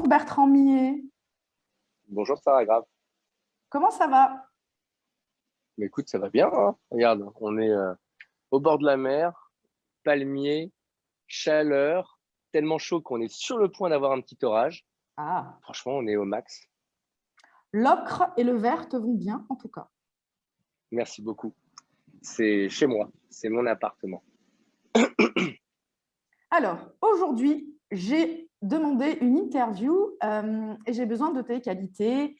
Bertrand Millet. Bonjour Sarah Grave. Comment ça va? Mais écoute, ça va bien, hein. Regarde, on est au bord de la mer, palmier, chaleur, tellement chaud qu'on est sur le point d'avoir un petit orage. Ah, Franchement, on est au max. l'ocre et le vert te vont bien, en tout cas. Merci beaucoup. C'est chez moi, c'est mon appartement. Alors, aujourd'hui, j'ai demandé une interview et j'ai besoin de tes qualités.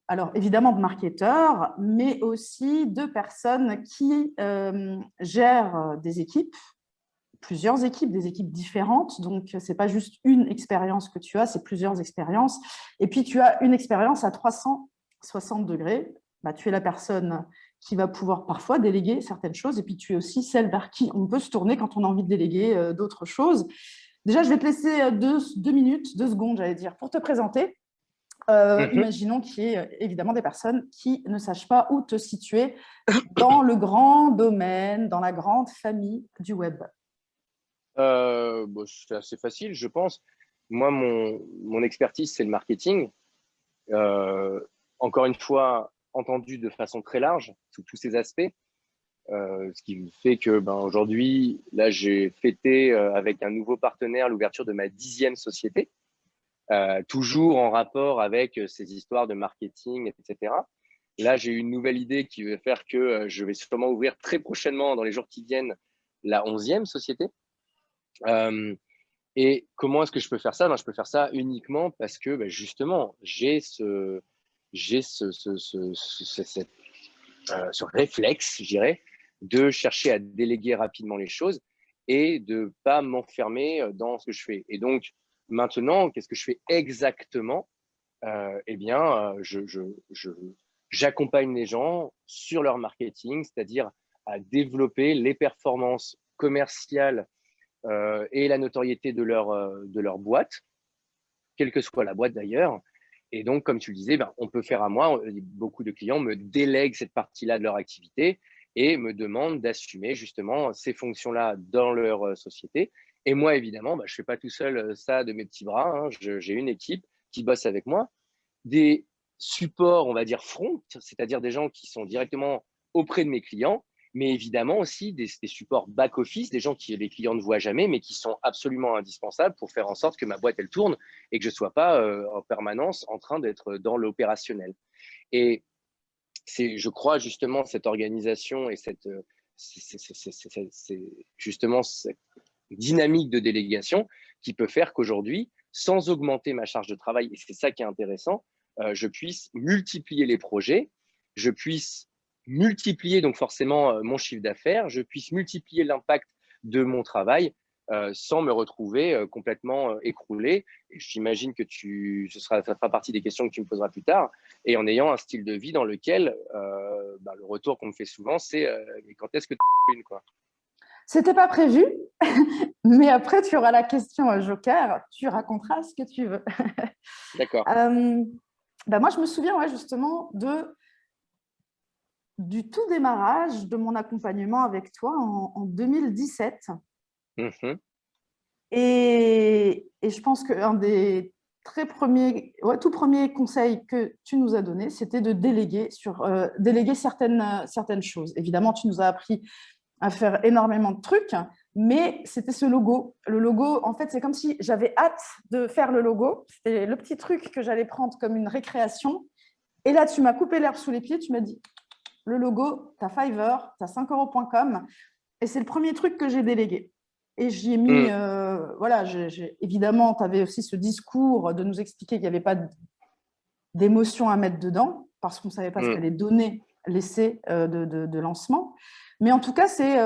Alors, évidemment, de marketeur, mais aussi de personnes qui gèrent des équipes, plusieurs équipes, des équipes différentes. Donc, ce n'est pas juste une expérience que tu as, c'est plusieurs expériences. Et puis, tu as une expérience à 360 degrés. Bah, tu es la personne qui va pouvoir parfois déléguer certaines choses. Et puis, tu es aussi celle vers qui on peut se tourner quand on a envie de déléguer d'autres choses. Déjà, je vais te laisser deux minutes, 2 secondes, j'allais dire, pour te présenter. Imaginons qu'il y ait évidemment des personnes qui ne sachent pas où te situer dans le grand domaine, dans la grande famille du web. Bon, c'est assez facile, je pense. Moi, mon expertise, c'est le marketing. Encore une fois, entendu de façon très large, sous tous ces aspects. Ce qui fait que aujourd'hui, là, j'ai fêté avec un nouveau partenaire l'ouverture de ma 10e société, toujours en rapport avec ces histoires de marketing, etc. Là, j'ai une nouvelle idée qui va faire que je vais sûrement ouvrir très prochainement, dans les jours qui viennent, la 11e société. Et comment est-ce que je peux faire ça? Je peux faire ça uniquement parce que justement, j'ai ce réflexe, je dirais, de chercher à déléguer rapidement les choses et de ne pas m'enfermer dans ce que je fais. Et donc, maintenant, qu'est-ce que je fais exactement? Eh bien, j'accompagne les gens sur leur marketing, c'est-à-dire à développer les performances commerciales et la notoriété de leur boîte, quelle que soit la boîte d'ailleurs. Et donc, comme tu le disais, on peut faire à moi. Beaucoup de clients me délèguent cette partie-là de leur activité et me demandent d'assumer justement ces fonctions-là dans leur société. Et moi, évidemment, je ne fais pas tout seul ça de mes petits bras, hein. J'ai une équipe qui bosse avec moi, des supports, on va dire, front, c'est-à-dire des gens qui sont directement auprès de mes clients, mais évidemment aussi des supports back-office, des gens que les clients ne voient jamais, mais qui sont absolument indispensables pour faire en sorte que ma boîte, elle tourne et que je ne sois pas en permanence en train d'être dans l'opérationnel. Et c'est, je crois, justement, cette organisation et justement cette dynamique de délégation qui peut faire qu'aujourd'hui, sans augmenter ma charge de travail, et c'est ça qui est intéressant, je puisse multiplier les projets, je puisse multiplier donc forcément mon chiffre d'affaires, je puisse multiplier l'impact de mon travail sans me retrouver complètement écroulé. J'imagine que ça fera partie des questions que tu me poseras plus tard, et en ayant un style de vie dans lequel le retour qu'on me fait souvent, c'est quand est-ce que tu une quoi. C'était pas prévu, mais après, tu auras la question Joker, tu raconteras ce que tu veux. D'accord. Moi, je me souviens justement du tout démarrage de mon accompagnement avec toi en 2017. Et je pense qu'un des tout premiers conseils que tu nous as donné, c'était de déléguer certaines choses. Évidemment, tu nous as appris à faire énormément de trucs, mais c'était ce logo. Le logo, en fait, c'est comme si j'avais hâte de faire le logo. C'était le petit truc que j'allais prendre comme une récréation. Et là, tu m'as coupé l'herbe sous les pieds. Tu m'as dit, le logo, tu as Fiverr, tu as 5 euros.com. Et c'est le premier truc que j'ai délégué. Et j'y ai mis, évidemment, tu avais aussi ce discours de nous expliquer qu'il n'y avait pas d'émotion à mettre dedans, parce qu'on ne savait pas ce qu'allait donner l'essai de lancement. Mais en tout cas, c'est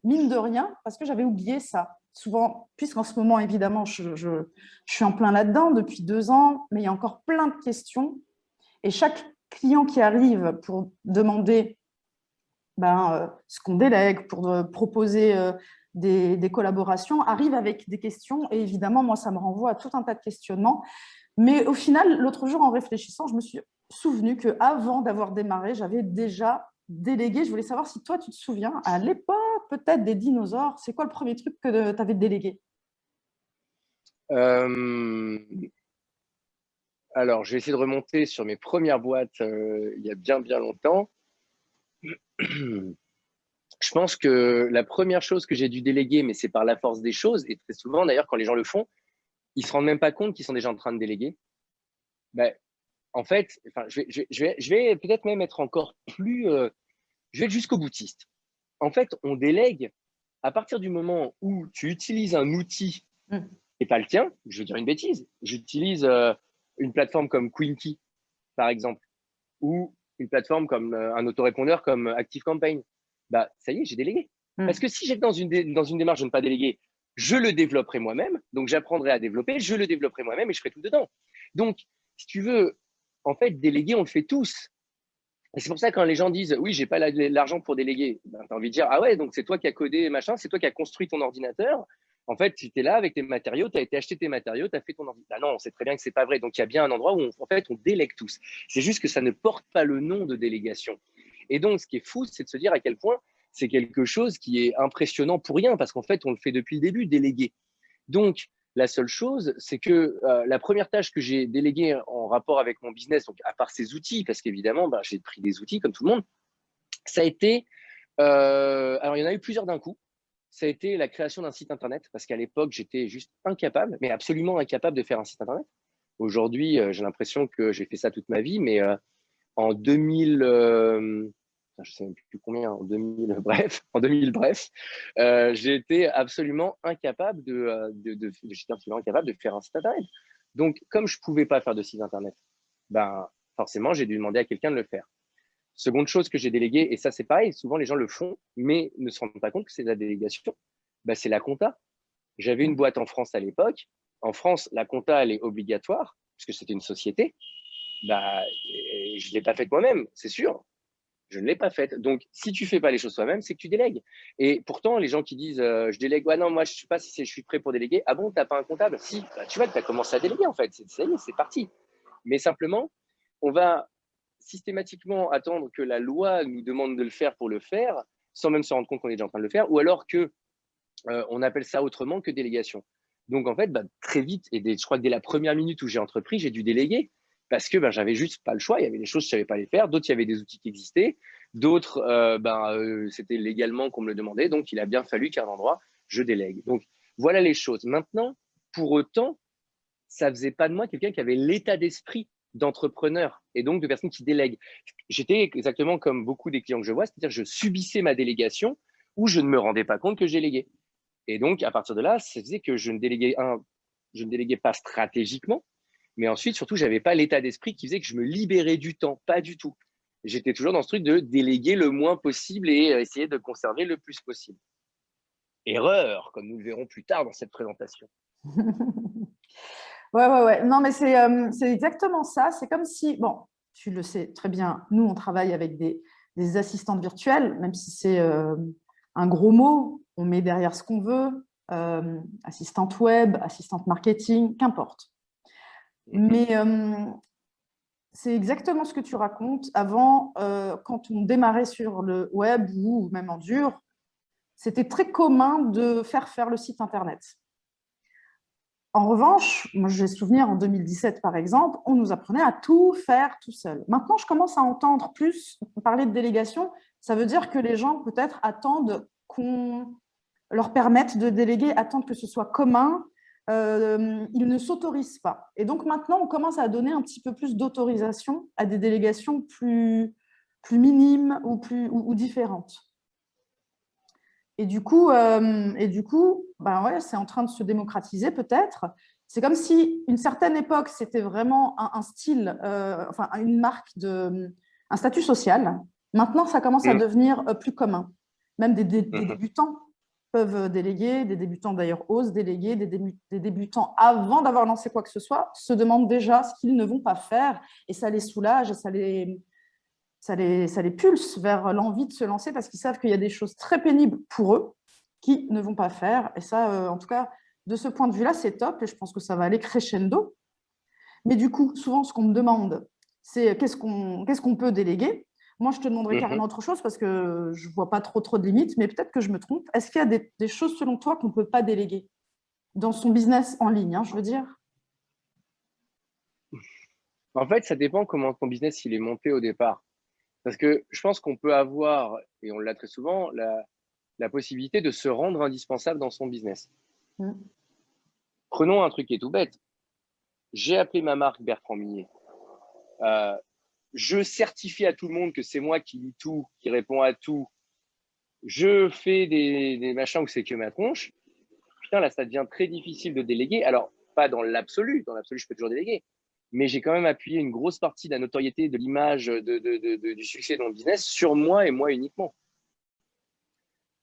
mine de rien, parce que j'avais oublié ça. Souvent, puisqu'en ce moment, évidemment, je suis en plein là-dedans depuis 2 ans, mais il y a encore plein de questions. Et chaque client qui arrive pour demander ce qu'on délègue, pour proposer des collaborations, arrive avec des questions. Et évidemment, moi, ça me renvoie à tout un tas de questionnements. Mais au final, l'autre jour, en réfléchissant, je me suis souvenu qu'avant d'avoir démarré, j'avais déjà délégué. Je voulais savoir si toi, tu te souviens, à l'époque peut-être des dinosaures, c'est quoi le premier truc que tu avais délégué? Alors, je vais essayer de remonter sur mes premières boîtes il y a bien, bien longtemps. Je pense que la première chose que j'ai dû déléguer, mais c'est par la force des choses, et très souvent d'ailleurs, quand les gens le font, ils ne se rendent même pas compte qu'ils sont déjà en train de déléguer. Ben, en fait, enfin, je vais peut-être même être encore plus. Je vais être jusqu'au boutiste. En fait, on délègue à partir du moment où tu utilises un outil et pas le tien. Je vais dire une bêtise. J'utilise une plateforme comme Quinky, par exemple, ou une plateforme comme un autorépondeur comme ActiveCampaign. Bah, ça y est, j'ai délégué. Parce que si j'étais dans une démarche de ne pas déléguer, je le développerai moi-même. Donc, j'apprendrai à développer, je le développerai moi-même et je ferai tout dedans. Donc, si tu veux, en fait, déléguer, on le fait tous. Et c'est pour ça que quand les gens disent oui, j'ai pas l'argent pour déléguer, ben, tu as envie de dire ah ouais, donc c'est toi qui as codé machin, c'est toi qui as construit ton ordinateur. En fait, tu étais là avec tes matériaux, tu as été acheter tes matériaux, tu as fait ton ordinateur. Ben non, on sait très bien que c'est pas vrai. Donc il y a bien un endroit où en fait on délègue tous. C'est juste que ça ne porte pas le nom de délégation. Et donc ce qui est fou, c'est de se dire à quel point c'est quelque chose qui est impressionnant pour rien parce qu'en fait on le fait depuis le début, déléguer. Donc la seule chose, c'est que la première tâche que j'ai déléguée en rapport avec mon business, donc à part ces outils, parce qu'évidemment, ben, j'ai pris des outils comme tout le monde, ça a été, alors il y en a eu plusieurs d'un coup, ça a été la création d'un site internet, parce qu'à l'époque, j'étais juste incapable, mais absolument incapable de faire un site internet. Aujourd'hui, j'ai l'impression que j'ai fait ça toute ma vie, mais en 2000, je ne sais même plus combien, en 2000, bref, en 2000, bref, j'ai été absolument incapable j'étais absolument incapable de faire un site internet. Donc, comme je ne pouvais pas faire de site internet, ben, forcément, j'ai dû demander à quelqu'un de le faire. Seconde chose que j'ai déléguée, et ça c'est pareil, souvent les gens le font, mais ne se rendent pas compte que c'est de la délégation, ben, c'est la compta. J'avais une boîte en France à l'époque. En France, la compta, elle est obligatoire, puisque c'était une société. Bah, je ne l'ai pas faite moi-même, c'est sûr. Je ne l'ai pas faite. Donc, si tu ne fais pas les choses toi-même, c'est que tu délègues. Et pourtant, les gens qui disent je délègue, ouais, non, moi, je ne sais pas si je suis prêt pour déléguer. Ah bon, tu n'as pas un comptable? Si, bah, tu vois, tu as commencé à déléguer en fait. Ça y est, c'est parti. Mais simplement, on va systématiquement attendre que la loi nous demande de le faire pour le faire, sans même se rendre compte qu'on est déjà en train de le faire, ou alors que on appelle ça autrement que délégation. Donc, en fait, bah, très vite, et je crois que dès la première minute où j'ai entrepris, j'ai dû déléguer parce que ben, j'avais juste pas le choix. Il y avait des choses que je savais pas les faire, d'autres, il y avait des outils qui existaient, d'autres, c'était légalement qu'on me le demandait. Donc, il a bien fallu qu'à un endroit, je délègue. Donc, voilà les choses. Maintenant, pour autant, ça faisait pas de moi quelqu'un qui avait l'état d'esprit d'entrepreneur et donc de personne qui délègue. J'étais exactement comme beaucoup des clients que je vois, c'est-à-dire que je subissais ma délégation où je ne me rendais pas compte que je déléguais. Et donc, à partir de là, ça faisait que je ne déléguais pas stratégiquement, mais ensuite, surtout, je n'avais pas l'état d'esprit qui faisait que je me libérais du temps, pas du tout. J'étais toujours dans ce truc de déléguer le moins possible et essayer de conserver le plus possible. Erreur, comme nous le verrons plus tard dans cette présentation. Ouais. Non, mais c'est exactement ça. C'est comme si, bon, tu le sais très bien, nous, on travaille avec des assistantes virtuelles, même si c'est un gros mot, on met derrière ce qu'on veut, assistante web, assistante marketing, qu'importe. Mais c'est exactement ce que tu racontes. Avant, quand on démarrait sur le web ou même en dur, c'était très commun de faire le site internet. En revanche, moi j'ai souvenir en 2017 par exemple, on nous apprenait à tout faire tout seul. Maintenant, je commence à entendre plus parler de délégation. Ça veut dire que les gens peut-être attendent qu'on leur permette de déléguer, attendent que ce soit commun. Ils ne s'autorisent pas. Et donc maintenant, on commence à donner un petit peu plus d'autorisation à des délégations plus minimes ou différentes. Et du coup, ben ouais, c'est en train de se démocratiser peut-être. C'est comme si une certaine époque, c'était vraiment un style, enfin une marque, un statut social. Maintenant, ça commence à devenir plus commun. Même des débutants peuvent déléguer, des débutants d'ailleurs osent déléguer, des débutants avant d'avoir lancé quoi que ce soit se demandent déjà ce qu'ils ne vont pas faire et ça les soulage et ça les pulse vers l'envie de se lancer parce qu'ils savent qu'il y a des choses très pénibles pour eux qu'ils ne vont pas faire. Et ça, en tout cas, de ce point de vue-là, c'est top et je pense que ça va aller crescendo. Mais du coup, souvent, ce qu'on me demande, c'est qu'est-ce qu'on peut déléguer. Moi, je te demanderais carrément autre chose parce que je ne vois pas trop de limites, mais peut-être que je me trompe. Est-ce qu'il y a des choses, selon toi, qu'on ne peut pas déléguer dans son business en ligne, hein, je veux dire? En fait, ça dépend comment ton business il est monté au départ. Parce que je pense qu'on peut avoir, et on l'a très souvent, la possibilité de se rendre indispensable dans son business. Mm. Prenons un truc qui est tout bête. J'ai appelé ma marque Bertrand Millet. Euh, je certifie à tout le monde que c'est moi qui lis tout, qui répond à tout. Je fais des machins où c'est que ma tronche. Putain, là, ça devient très difficile de déléguer. Alors, pas dans l'absolu. Dans l'absolu, je peux toujours déléguer. Mais j'ai quand même appuyé une grosse partie de la notoriété, de l'image, du succès de mon business sur moi et moi uniquement.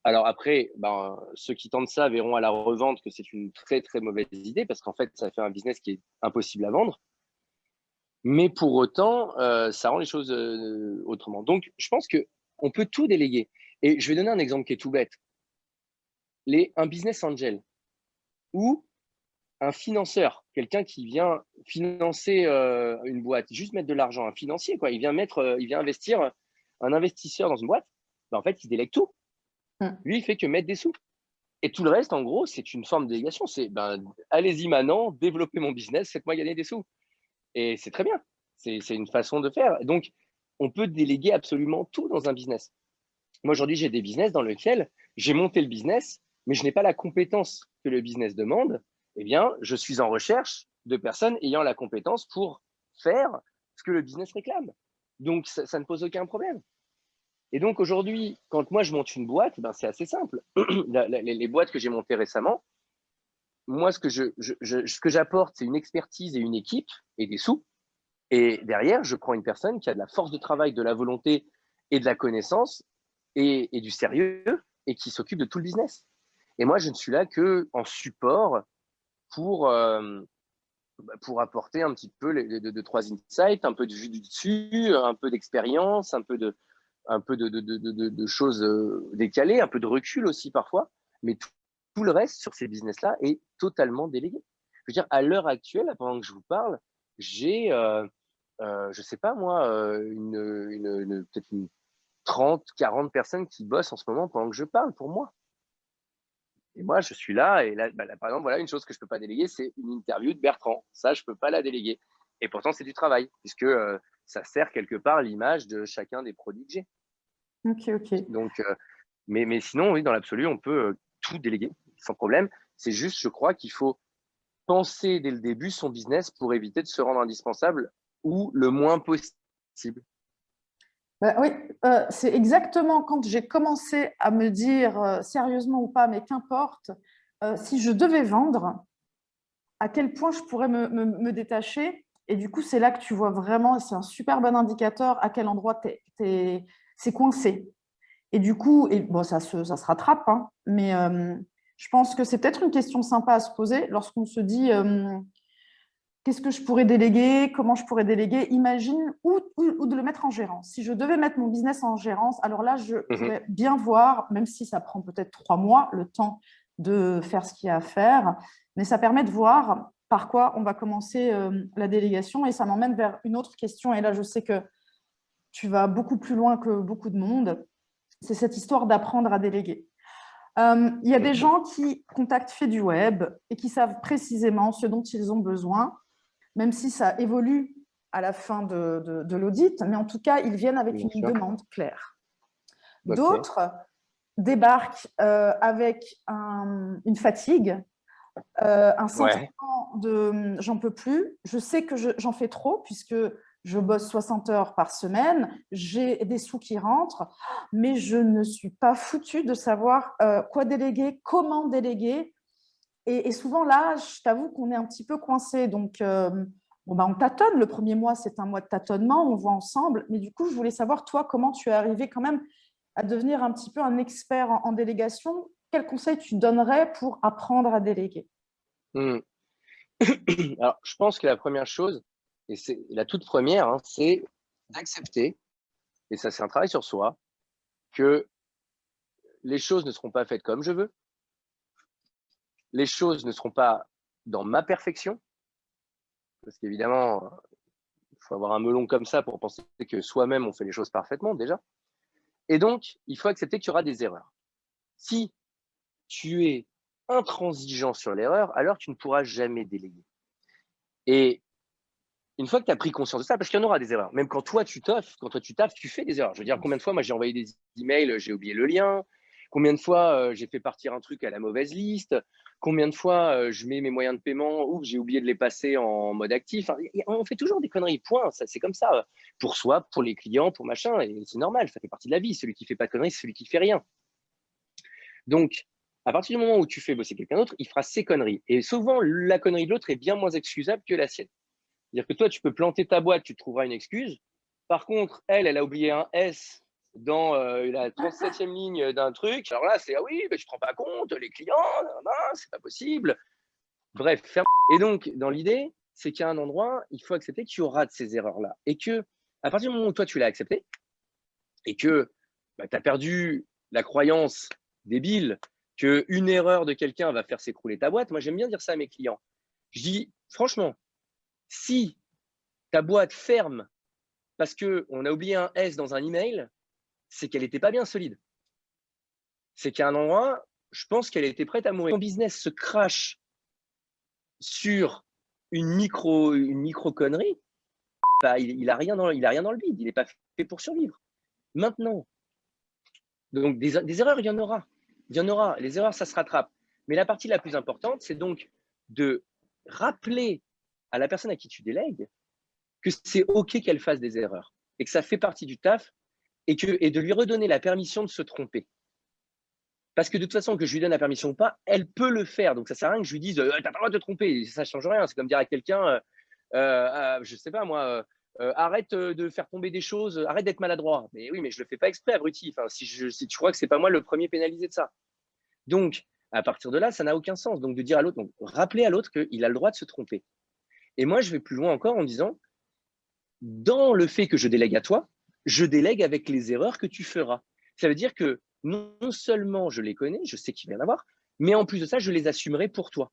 Alors après, ben, ceux qui tentent ça verront à la revente que c'est une très, très mauvaise idée parce qu'en fait, ça fait un business qui est impossible à vendre. Mais pour autant, ça rend les choses autrement. Donc, je pense qu'on peut tout déléguer. Et je vais donner un exemple qui est tout bête. Un business angel ou un financeur, quelqu'un qui vient financer une boîte, juste mettre de l'argent, un financier, quoi. Il vient investir, un investisseur dans une boîte, ben, en fait, il délègue tout. Lui, il fait que mettre des sous. Et tout le reste, en gros, c'est une forme de délégation. C'est, ben, allez-y maintenant, développez mon business, faites-moi gagner des sous. Et c'est très bien. C'est une façon de faire. Donc, on peut déléguer absolument tout dans un business. Moi, aujourd'hui, j'ai des business dans lesquels j'ai monté le business, mais je n'ai pas la compétence que le business demande. Eh bien, je suis en recherche de personnes ayant la compétence pour faire ce que le business réclame. Donc, ça ne pose aucun problème. Et donc, aujourd'hui, quand moi, je monte une boîte, ben, c'est assez simple. Les boîtes que j'ai montées récemment, moi, ce que j'apporte, c'est une expertise et une équipe et des sous. Et derrière, je prends une personne qui a de la force de travail, de la volonté et de la connaissance et du sérieux et qui s'occupe de tout le business. Et moi, je ne suis là que en support pour, pour apporter un petit peu les deux, trois insights, un peu de vue du dessus, un peu d'expérience, un peu de choses décalées, un peu de recul aussi parfois. Mais tout le reste sur ces business-là est totalement délégué. Je veux dire, à l'heure actuelle, pendant que je vous parle, j'ai, je sais pas moi, peut-être une 30, 40 personnes qui bossent en ce moment pendant que je parle pour moi. Et moi, je suis là, et là, bah, là, par exemple, voilà, une chose que je peux pas déléguer, c'est une interview de Bertrand. Ça, je peux pas la déléguer. Et pourtant, c'est du travail, puisque ça sert quelque part l'image de chacun des produits que j'ai. Ok, ok. Donc, mais sinon, oui, dans l'absolu, on peut tout déléguer sans problème. C'est juste, je crois qu'il faut penser dès le début son business pour éviter de se rendre indispensable ou le moins possible. Bah oui, c'est exactement quand j'ai commencé à me dire sérieusement ou pas, mais qu'importe, si je devais vendre, à quel point je pourrais me détacher. Et du coup, c'est là que tu vois vraiment, et c'est un super bon indicateur, à quel endroit c'est coincé. Et du coup, bon, ça se rattrape, hein, mais je pense que c'est peut-être une question sympa à se poser lorsqu'on se dit qu'est-ce que je pourrais déléguer, comment je pourrais déléguer, imagine, ou de le mettre en gérance. Si je devais mettre mon business en gérance, alors là, je pourrais bien voir, même si ça prend peut-être 3 mois, le temps de faire ce qu'il y a à faire, mais ça permet de voir par quoi on va commencer la délégation, et ça m'emmène vers une autre question, et là, je sais que tu vas beaucoup plus loin que beaucoup de monde, c'est cette histoire d'apprendre à déléguer. Il y a des gens qui contactent Fait du Web et qui savent précisément ce dont ils ont besoin, même si ça évolue à la fin de l'audit, mais en tout cas, ils viennent avec Bien une sûr. demande claire. Ok. D'autres débarquent avec une fatigue, un Ouais. sentiment de j'en peux plus, je sais que j'en fais trop puisque je bosse 60 heures par semaine, j'ai des sous qui rentrent, mais je ne suis pas foutue de savoir quoi déléguer, comment déléguer. Et souvent là, je t'avoue qu'on est un petit peu coincé. Donc, bon, bah, on tâtonne. Le premier mois, c'est un mois de tâtonnement, on voit ensemble. Mais du coup, je voulais savoir, toi, comment tu es arrivé quand même à devenir un petit peu un expert en délégation. Quels conseils tu donnerais pour apprendre à déléguer? Hmm. Alors, je pense que la première chose, et c'est la toute première, hein, c'est d'accepter, et ça c'est un travail sur soi, que les choses ne seront pas faites comme je veux, les choses ne seront pas dans ma perfection, parce qu'évidemment, il faut avoir un melon comme ça pour penser que soi-même on fait les choses parfaitement déjà. Et donc, il faut accepter qu'il y aura des erreurs. Si tu es intransigeant sur l'erreur, alors tu ne pourras jamais déléguer. Et une fois que tu as pris conscience de ça, parce qu'il y en aura des erreurs, même quand toi tu taffes, tu fais des erreurs. Je veux dire, combien de fois, moi, j'ai envoyé des emails, j'ai oublié le lien, combien de fois j'ai fait partir un truc à la mauvaise liste, combien de fois je mets mes moyens de paiement, ou j'ai oublié de les passer en mode actif. Enfin, on fait toujours des conneries, point. C'est comme ça, pour soi, pour les clients, pour machin, et c'est normal, ça fait partie de la vie. Celui qui fait pas de conneries, c'est celui qui fait rien. Donc, à partir du moment où tu fais bosser quelqu'un d'autre, il fera ses conneries. Et souvent, la connerie de l'autre est bien moins excusable que la sienne. C'est-à-dire que toi, tu peux planter ta boîte, tu te trouveras une excuse. Par contre, elle a oublié un S dans la 37e ligne d'un truc. Alors là, c'est ah oui, mais tu te rends pas compte, les clients, non, c'est pas possible. Bref, ferme. Et donc, dans l'idée, c'est qu'à un endroit, il faut accepter que tu auras de ces erreurs-là. Et que, à partir du moment où toi, tu l'as accepté, et que tu as perdu la croyance débile qu'une erreur de quelqu'un va faire s'écrouler ta boîte, moi, j'aime bien dire ça à mes clients. Je dis, franchement, si ta boîte ferme parce qu'on a oublié un S dans un email, c'est qu'elle n'était pas bien solide. C'est qu'à un endroit, je pense qu'elle était prête à mourir. Ton business se crache sur une micro connerie, bah, il a rien dans le vide. Il n'est pas fait pour survivre. Maintenant, donc des erreurs, il y en aura. Il y en aura. Les erreurs, ça se rattrape. Mais la partie la plus importante, c'est donc de rappeler à la personne à qui tu délègues que c'est OK qu'elle fasse des erreurs et que ça fait partie du taf et de lui redonner la permission de se tromper. Parce que de toute façon, que je lui donne la permission ou pas, elle peut le faire. Donc, ça ne sert à rien que je lui dise t'as pas le droit de te tromper. Ça ne change rien. C'est comme dire à quelqu'un je ne sais pas moi, arrête de faire tomber des choses, arrête d'être maladroit. Mais oui, mais je ne le fais pas exprès, abruti. Enfin, si tu crois que ce n'est pas moi le premier pénalisé de ça. Donc, à partir de là, ça n'a aucun sens. Donc, de dire à l'autre, donc rappeler à l'autre qu'il a le droit de se tromper. Et moi, je vais plus loin encore en disant dans le fait que je délègue à toi, je délègue avec les erreurs que tu feras. Ça veut dire que non seulement je les connais, je sais qu'il va y en avoir, mais en plus de ça, je les assumerai pour toi.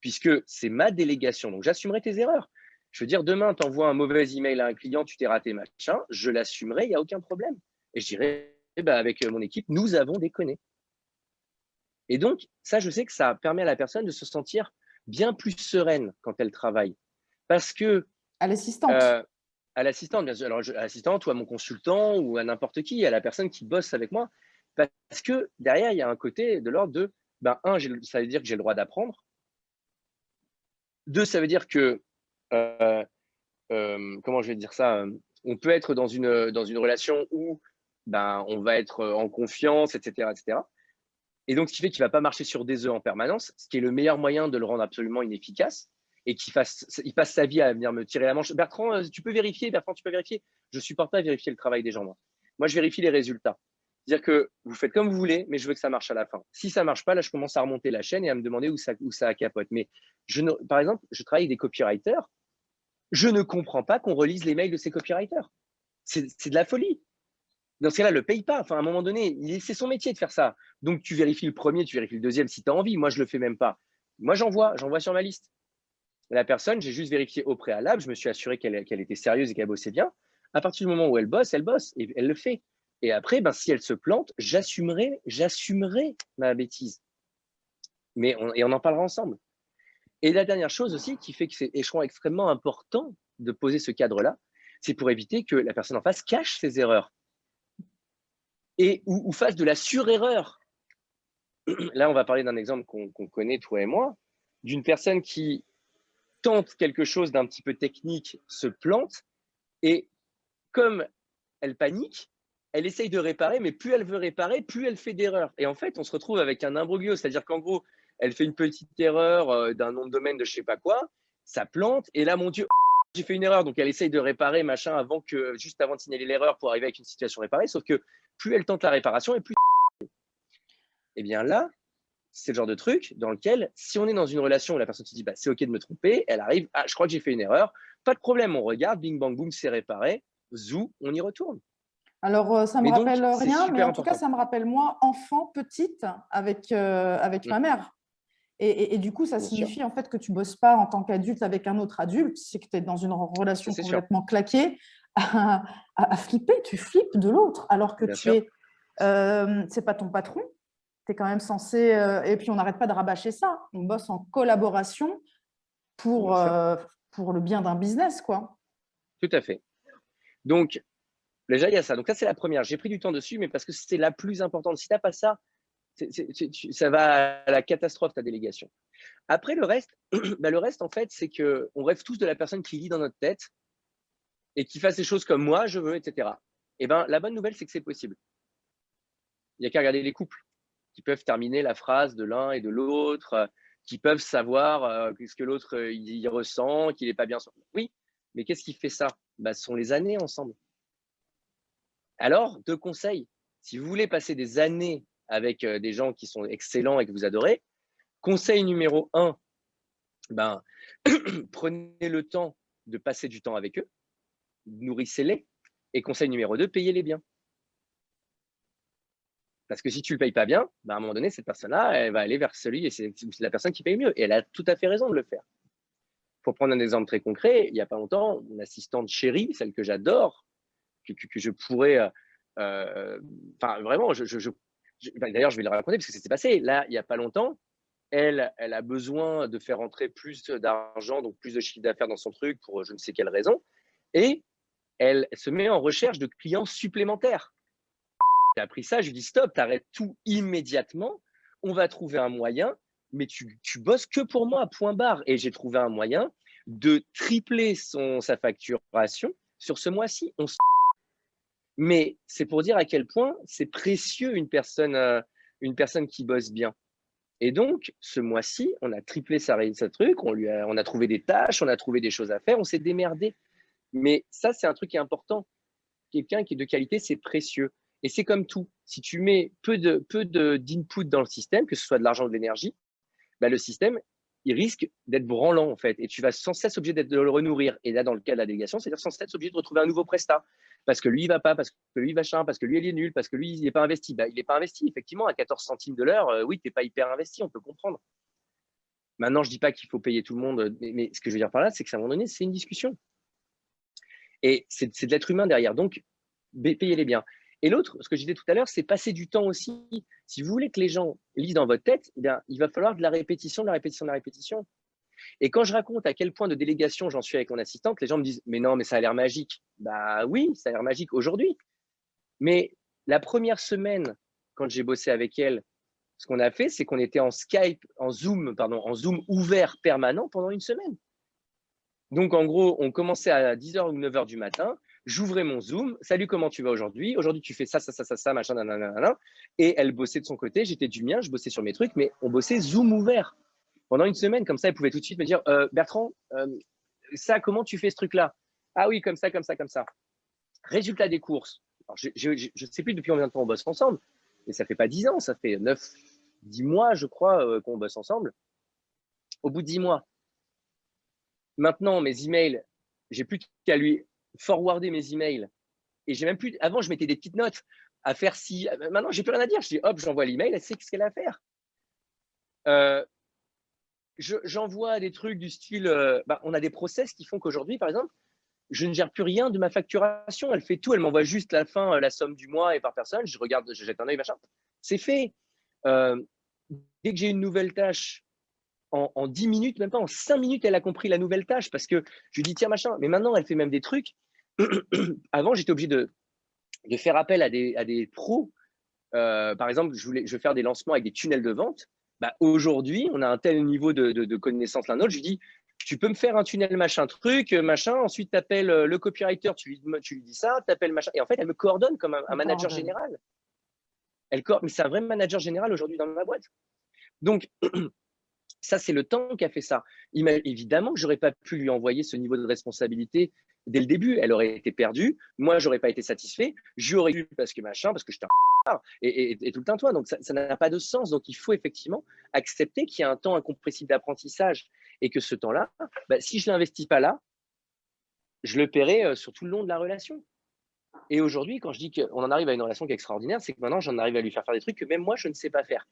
Puisque c'est ma délégation. Donc, j'assumerai tes erreurs. Je veux dire, demain, tu envoies un mauvais email à un client, tu t'es raté, machin, je l'assumerai, il n'y a aucun problème. Et je dirais, avec mon équipe, nous avons déconné. Et donc, ça, je sais que ça permet à la personne de se sentir bien plus sereine quand elle travaille. Parce que à l'assistante. À l'assistante, bien sûr. Alors, à l'assistante ou à mon consultant ou à n'importe qui, à la personne qui bosse avec moi. Parce que derrière, il y a un côté de l'ordre de, ça veut dire que j'ai le droit d'apprendre. 2, ça veut dire que, comment je vais dire ça, on peut être dans une relation où on va être en confiance, etc., etc. Et donc, ce qui fait qu'il ne va pas marcher sur des œufs en permanence, ce qui est le meilleur moyen de le rendre absolument inefficace et qu'il passe sa vie à venir me tirer la manche. Bertrand, tu peux vérifier. Bertrand, tu peux vérifier. Je ne supporte pas vérifier le travail des gens, moi. Moi, je vérifie les résultats. C'est-à-dire que vous faites comme vous voulez, mais je veux que ça marche à la fin. Si ça ne marche pas, là, je commence à remonter la chaîne et à me demander où ça capote. Mais par exemple, je travaille avec des copywriters. Je ne comprends pas qu'on relise les mails de ces copywriters. C'est de la folie. Dans ce cas-là, le paye pas. Enfin, à un moment donné, c'est son métier de faire ça. Donc, tu vérifies le premier, tu vérifies le deuxième si tu as envie. Moi, je le fais même pas. Moi, j'envoie sur ma liste. La personne, j'ai juste vérifié au préalable. Je me suis assuré qu'elle était sérieuse et qu'elle bossait bien. À partir du moment où elle bosse et elle le fait. Et après, si elle se plante, j'assumerai ma bêtise. Mais on en parlera ensemble. Et la dernière chose aussi qui fait que c'est échelon extrêmement important de poser ce cadre-là, c'est pour éviter que la personne en face cache ses erreurs et ou fasse de la surerreur. Là, on va parler d'un exemple qu'on connaît, toi et moi, d'une personne qui tente quelque chose d'un petit peu technique, se plante, et comme elle panique, elle essaye de réparer, mais plus elle veut réparer, plus elle fait d'erreurs. Et en fait, on se retrouve avec un imbroglio, c'est-à-dire qu'en gros, elle fait une petite erreur d'un nom de domaine de je sais pas quoi, ça plante, et là, mon Dieu, j'ai fait une erreur, donc elle essaye de réparer, machin, juste avant de signaler l'erreur pour arriver avec une situation réparée, sauf que plus elle tente la réparation, et plus… Et bien là, c'est le genre de truc dans lequel, si on est dans une relation où la personne se dit c'est OK de me tromper, elle arrive, je crois que j'ai fait une erreur, pas de problème, on regarde, bing bang boum, c'est réparé, zou, on y retourne. Alors, ça ne me Mais donc, rappelle c'est rien, mais super en tout cas, important. ça me rappelle moi, enfant, petite, avec ma mère. Et du coup, ça Bien sûr, signifie en fait que tu ne bosses pas en tant qu'adulte avec un autre adulte, c'est que tu es dans une ça relation c'est sûr, complètement claquée, à flipper, tu flippes de l'autre, alors que bien sûr, c'est pas ton patron, tu es quand même censé, et puis on n'arrête pas de rabâcher ça, on bosse en collaboration bien sûr. pour le bien d'un business, quoi. Tout à fait. Donc, déjà, il y a ça. Donc, ça, c'est la première. J'ai pris du temps dessus, mais parce que c'est la plus importante. Si tu n'as pas ça, ça va à la catastrophe, ta délégation. Après, le reste, bah, le reste, en fait, c'est qu'on rêve tous de la personne qui vit dans notre tête et qui fasse les choses comme moi, je veux, etc. Et ben, la bonne nouvelle, c'est que c'est possible. Il n'y a qu'à regarder les couples qui peuvent terminer la phrase de l'un et de l'autre, qui peuvent savoir ce que l'autre il ressent, qu'il n'est pas bien. Oui, mais qu'est-ce qui fait ça? Bah, ce sont les années ensemble. Alors, deux conseils. Si vous voulez passer des années avec des gens qui sont excellents et que vous adorez, conseil numéro 1, ben, prenez le temps de passer du temps avec eux, nourrissez-les. Et conseil numéro 2, payez-les bien. Parce que si tu ne le payes pas bien, ben, à un moment donné, cette personne-là, elle va aller vers celui, et c'est la personne qui paye mieux. Et elle a tout à fait raison de le faire. Pour prendre un exemple très concret, il n'y a pas longtemps, mon assistante chérie, celle que j'adore, que je pourrais, enfin vraiment, d'ailleurs, je vais le raconter parce que ça s'est passé. Là, il n'y a pas longtemps, elle a besoin de faire entrer plus d'argent, donc plus de chiffre d'affaires dans son truc pour je ne sais quelle raison. Et elle se met en recherche de clients supplémentaires. J'ai appris ça, je lui dis stop, t'arrêtes tout immédiatement. On va trouver un moyen, mais tu bosses que pour moi, point barre. Et j'ai trouvé un moyen de tripler sa facturation sur ce mois-ci. Mais c'est pour dire à quel point c'est précieux une personne qui bosse bien. Et donc, ce mois-ci, on a triplé sa truc, on a trouvé des tâches, on a trouvé des choses à faire, on s'est démerdé. Mais ça, c'est un truc qui est important. Quelqu'un qui est de qualité, c'est précieux. Et c'est comme tout. Si tu mets peu d'input dans le système, que ce soit de l'argent ou de l'énergie, bah, le système, il risque d'être branlant, en fait. Et tu vas sans cesse obligé de le renourrir. Et là, dans le cas de la délégation, c'est-à-dire sans cesse obligé de retrouver un nouveau prestat. Parce que lui, il va pas, parce que lui, il va machin, parce que lui, il est nul, parce que lui, il n'est pas investi. Bah, il n'est pas investi, effectivement, à 14 centimes de l'heure, oui, tu n'es pas hyper investi, on peut comprendre. Maintenant, je ne dis pas qu'il faut payer tout le monde, mais ce que je veux dire par là, c'est qu'à un moment donné, c'est une discussion. Et c'est de l'être humain derrière. Donc, payez-les bien. Et l'autre, ce que je disais tout à l'heure, c'est passer du temps aussi. Si vous voulez que les gens lisent dans votre tête, eh bien, il va falloir de la répétition, de la répétition, de la répétition. Et quand je raconte à quel point de délégation j'en suis avec mon assistante, les gens me disent « Mais non, mais ça a l'air magique. » Bah oui, ça a l'air magique aujourd'hui. Mais la première semaine, quand j'ai bossé avec elle, ce qu'on a fait, c'est qu'on était en Skype, en Zoom ouvert permanent pendant une semaine. Donc, en gros, on commençait à 10h ou 9h du matin. J'ouvrais mon Zoom. Salut, comment tu vas aujourd'hui? Aujourd'hui, tu fais ça, machin, nanana. Et elle bossait de son côté. J'étais du mien, je bossais sur mes trucs, mais on bossait Zoom ouvert pendant une semaine. Comme ça, elle pouvait tout de suite me dire Bertrand, ça, comment tu fais ce truc-là? Ah oui, comme ça, comme ça, comme ça. Résultat des courses. Alors, je ne sais plus depuis combien de temps on bosse ensemble, mais ça fait pas 10 ans, ça fait 10 mois, je crois, qu'on bosse ensemble. Au bout de 10 mois, maintenant, mes emails, j'ai plus qu'à lui forwarder mes emails. Et j'ai même plus. Avant, je mettais des petites notes à faire si. Maintenant, j'ai plus rien à dire. Je dis hop, j'envoie l'email, elle sait ce qu'elle a à faire. J'envoie des trucs du style. On a des process qui font qu'aujourd'hui, par exemple, je ne gère plus rien de ma facturation. Elle fait tout. Elle m'envoie juste la fin, la somme du mois et par personne. Je regarde, je jette un œil, machin. C'est fait. Dès que j'ai une nouvelle tâche, en 10 minutes, même pas en 5 minutes, elle a compris la nouvelle tâche parce que je lui dis tiens machin, mais maintenant elle fait même des trucs. Avant, j'étais obligé de faire appel à des pros. Par exemple, je veux faire des lancements avec des tunnels de vente. Bah, aujourd'hui, on a un tel niveau de connaissance l'un l'autre. Je lui dis tu peux me faire un tunnel machin truc, machin. Ensuite, tu appelles le copywriter, tu lui dis ça, tu appelles machin. Et en fait, elle me coordonne comme un manager général. Mais c'est un vrai manager général aujourd'hui dans ma boîte. Donc, ça, c'est le temps qui a fait ça. Évidemment que je n'aurais pas pu lui envoyer ce niveau de responsabilité dès le début. Elle aurait été perdue. Moi, je n'aurais pas été satisfait. J'aurais eu parce que machin, parce que j'étais un et tout le tintouin. Donc, ça n'a pas de sens. Donc, il faut effectivement accepter qu'il y a un temps incompressible d'apprentissage et que ce temps-là, si je ne l'investis pas là, je le paierai sur tout le long de la relation. Et aujourd'hui, quand je dis qu'on en arrive à une relation qui est extraordinaire, c'est que maintenant, j'en arrive à lui faire des trucs que même moi, je ne sais pas faire.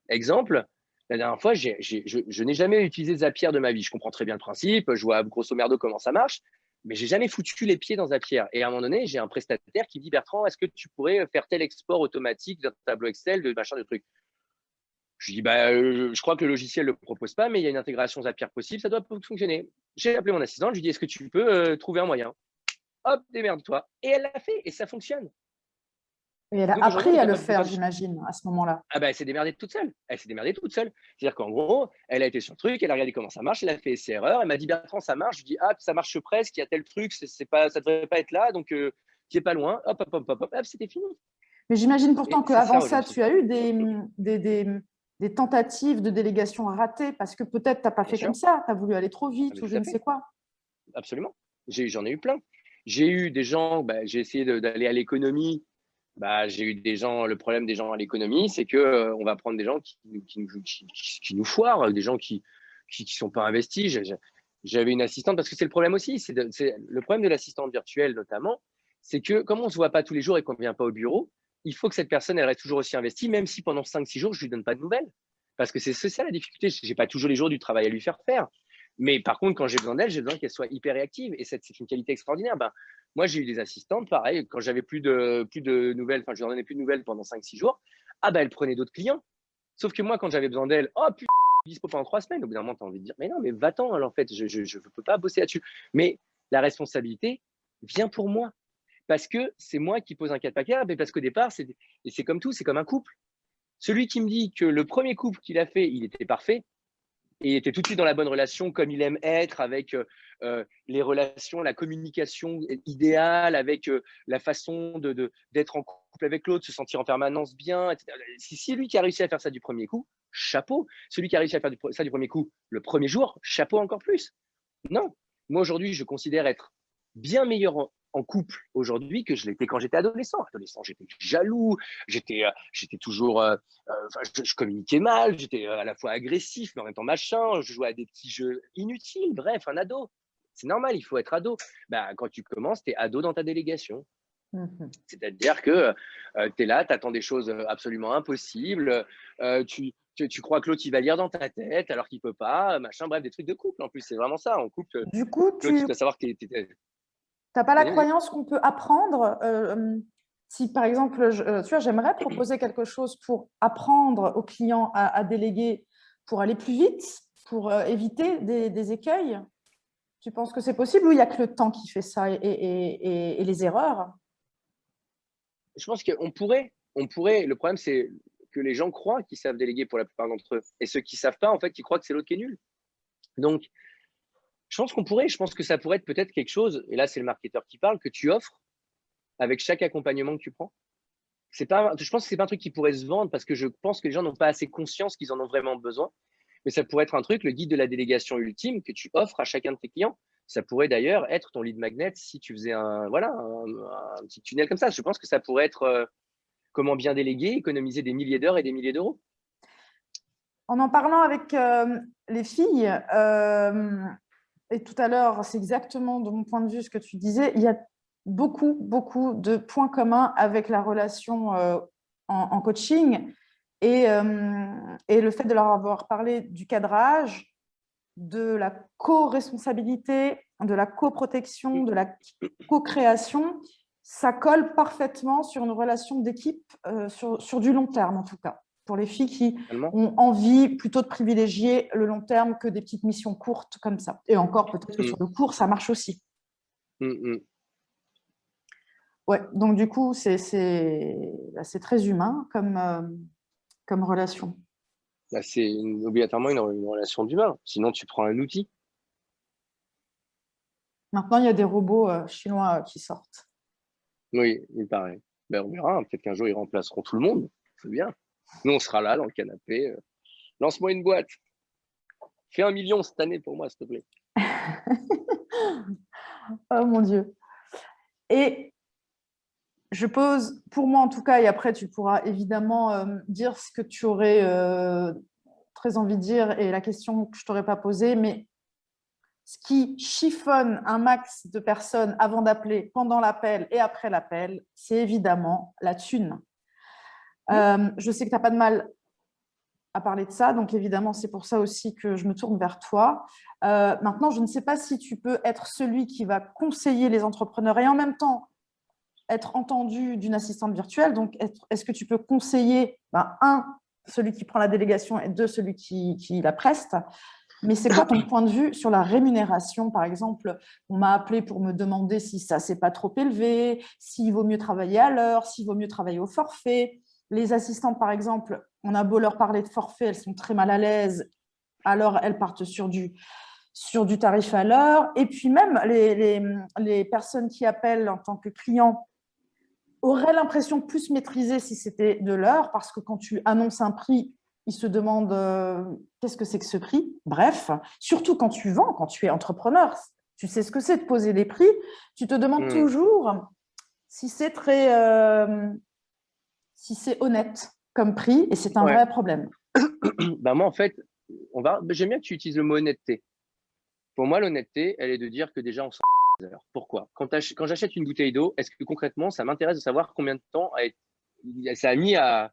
Exemple, la dernière fois, je n'ai jamais utilisé Zapier de ma vie. Je comprends très bien le principe, je vois grosso merdo comment ça marche, mais j'ai jamais foutu les pieds dans Zapier. Et à un moment donné, j'ai un prestataire qui me dit Bertrand, est-ce que tu pourrais faire tel export automatique d'un tableau Excel, de machin, de trucs? Je lui dis, bah, je crois que le logiciel ne le propose pas, mais il y a une intégration Zapier possible, ça doit fonctionner. J'ai appelé mon assistante, je lui ai dit, est-ce que tu peux trouver un moyen? Hop, démerde-toi. Et elle l'a fait, et ça fonctionne. Et elle a Donc aujourd'hui, on appris est à le capable faire, j'imagine, à ce moment-là. ah bah, elle s'est démerdée toute seule. Elle s'est démerdée toute seule. C'est-à-dire qu'en gros, elle a été sur le truc, elle a regardé comment ça marche, elle a fait ses erreurs, elle m'a dit Bertrand, ça marche. Je lui dis ah, ça marche presque, il y a tel truc, c'est pas, ça devrait pas être là, donc qui est pas loin. Hop, hop, hop, hop, hop, c'était fini. Mais j'imagine pourtant Et c'est qu'avant ça ça, aujourd'hui. tu as eu des tentatives de délégation ratées parce que peut-être tu n'as pas Bien fait comme sûr. ça, tu as voulu aller trop Ah, vite mais ou tout je à ne fait. sais quoi. Absolument. J'en ai eu plein. J'ai eu des gens, bah, j'ai essayé d'aller à l'économie. Bah, j'ai eu des gens, le problème des gens à l'économie, c'est que on va prendre des gens qui nous foirent, des gens qui sont pas investis. J'avais une assistante, parce que c'est le problème aussi, c'est le problème de l'assistante virtuelle notamment, c'est que comme on se voit pas tous les jours et qu'on vient pas au bureau, il faut que cette personne elle reste toujours aussi investie, même si pendant 5-6 jours je lui donne pas de nouvelles, parce que c'est ça la difficulté. J'ai pas toujours les jours du travail à lui faire faire, mais par contre quand j'ai besoin d'elle, j'ai besoin qu'elle soit hyper réactive, et c'est une qualité extraordinaire. Ben, moi, j'ai eu des assistantes, pareil, quand j'avais plus de nouvelles, enfin, je leur donnais plus de nouvelles pendant 5-6 jours, ah bah, elle prenait d'autres clients. Sauf que moi, quand j'avais besoin d'elle, oh putain, dispo pendant 3 semaines, au bout d'un moment, tu as envie de dire, mais non, mais va-t'en, en fait, je ne peux pas bosser là-dessus. Mais la responsabilité vient pour moi, parce que c'est moi qui pose un cas de paquet, mais parce qu'au départ, et c'est comme tout, c'est comme un couple. Celui qui me dit que le premier couple qu'il a fait, il était parfait, et il était tout de suite dans la bonne relation, comme il aime être, avec les relations, la communication idéale, avec la façon d'être en couple avec l'autre, se sentir en permanence bien, etc. Si c'est lui qui a réussi à faire ça du premier coup, chapeau. Celui qui a réussi à faire ça du premier coup le premier jour, chapeau encore plus. Non, moi aujourd'hui, je considère être bien meilleur en couple aujourd'hui que je l'étais quand j'étais adolescent. Adolescent, j'étais jaloux, j'étais toujours, je communiquais mal, j'étais à la fois agressif, mais en même temps machin, je jouais à des petits jeux inutiles, bref, un ado. C'est normal, il faut être ado. Bah, quand tu commences, tu es ado dans ta délégation. C'est-à-dire que tu es là, tu attends des choses absolument impossibles, tu crois que l'autre il va lire dans ta tête alors qu'il peut pas, machin, bref, des trucs de couple en plus, c'est vraiment ça. En couple, Du coup, l'autre il tu doit savoir que n'as pas la vas-y, vas-y. croyance qu'on peut apprendre si, par exemple, tu vois, j'aimerais proposer quelque chose pour apprendre aux clients à déléguer pour aller plus vite, pour éviter des écueils. Tu penses que c'est possible ou il n'y a que le temps qui fait ça et les erreurs? Je pense on pourrait. Le problème, c'est que les gens croient qu'ils savent déléguer pour la plupart d'entre eux. Et ceux qui ne savent pas, en fait, ils croient que c'est l'autre qui est nul. Donc, je pense qu'on pourrait. Je pense que ça pourrait être peut-être quelque chose, et là, c'est le marketeur qui parle, que tu offres avec chaque accompagnement que tu prends. Je pense que ce n'est pas un truc qui pourrait se vendre, parce que je pense que les gens n'ont pas assez conscience qu'ils en ont vraiment besoin. Mais ça pourrait être un truc, le guide de la délégation ultime, que tu offres à chacun de tes clients. Ça pourrait d'ailleurs être ton lead magnet si tu faisais un petit tunnel comme ça. Je pense que ça pourrait être comment bien déléguer, économiser des milliers d'heures et des milliers d'euros. En parlant avec les filles, et tout à l'heure, c'est exactement de mon point de vue ce que tu disais, il y a beaucoup, beaucoup de points communs avec la relation en coaching et le fait de leur avoir parlé du cadrage, de la co-responsabilité, de la coprotection, de la co-création, ça colle parfaitement sur une relation d'équipe sur du long terme en tout cas. Pour les filles qui Finalement. ont envie plutôt de privilégier le long terme que des petites missions courtes comme ça. Et encore, peut-être que sur le court, ça marche aussi. Ouais, donc du coup, c'est très humain comme relation. Bah, c'est obligatoirement une relation d'humain. Sinon, tu prends un outil. Maintenant, il y a des robots chinois qui sortent. Oui, il paraît. Ben, on verra. Peut-être qu'un jour, ils remplaceront tout le monde. C'est bien. Nous, on sera là, dans le canapé. Lance-moi une boîte. Fais 1 million cette année pour moi, s'il te plaît. Oh mon Dieu. Et je pose, pour moi en tout cas, et après tu pourras évidemment dire ce que tu aurais très envie de dire et la question que je ne t'aurais pas posée, mais ce qui chiffonne un max de personnes avant d'appeler, pendant l'appel et après l'appel, c'est évidemment la thune. Je sais que tu n'as pas de mal à parler de ça, donc évidemment, c'est pour ça aussi que je me tourne vers toi. Maintenant, je ne sais pas si tu peux être celui qui va conseiller les entrepreneurs et en même temps être entendu d'une assistante virtuelle. Donc, est-ce que tu peux conseiller, celui qui prend la délégation et de celui qui la preste. Mais c'est quoi ton point de vue sur la rémunération? Par exemple, on m'a appelé pour me demander si ça, c'est pas trop élevé, s'il vaut mieux travailler à l'heure, s'il vaut mieux travailler au forfait. Les assistantes, par exemple, on a beau leur parler de forfait, elles sont très mal à l'aise, alors elles partent sur du tarif à l'heure. Et puis même, les personnes qui appellent en tant que clients auraient l'impression de plus maîtriser si c'était de l'heure, parce que quand tu annonces un prix, ils se demandent qu'est-ce que c'est que ce prix. Bref, surtout quand tu vends, quand tu es entrepreneur, tu sais ce que c'est de poser des prix. Tu te demandes toujours si c'est si c'est honnête comme prix, et c'est un vrai problème. Bah moi, en fait, j'aime bien que tu utilises le mot honnêteté. Pour moi, l'honnêteté, elle est de dire que déjà, on s'en fout. Pourquoi? Quand j'achète une bouteille d'eau, est-ce que concrètement, ça m'intéresse de savoir combien de temps ça a mis à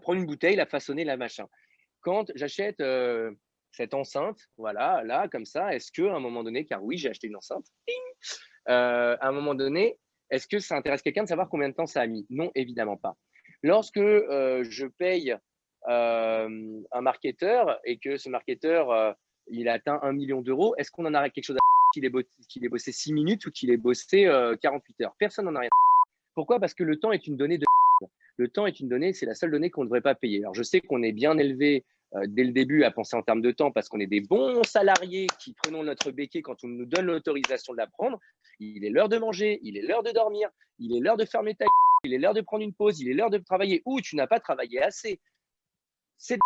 prendre une bouteille, la façonner, la machin? Quand j'achète cette enceinte, voilà, là, comme ça, est-ce qu'à un moment donné, car oui, j'ai acheté une enceinte, à un moment donné, est-ce que ça intéresse quelqu'un de savoir combien de temps ça a mis? Non, évidemment pas. Lorsque je paye un marketeur et que ce marketeur, il atteint 1 million d'euros, est-ce qu'on en a quelque chose à qu'il ait bossé 6 minutes ou qu'il ait bossé 48 heures? Personne n'en a rien. Pourquoi? Parce que le temps est une donnée de le temps est une donnée, c'est la seule donnée qu'on ne devrait pas payer. Alors, je sais qu'on est bien élevé dès le début à penser en termes de temps parce qu'on est des bons salariés qui prenons notre béquet quand on nous donne l'autorisation de la prendre. Il est l'heure de manger, il est l'heure de dormir, il est l'heure de fermer ta gueule, il est l'heure de prendre une pause, il est l'heure de travailler ou tu n'as pas travaillé assez. C'est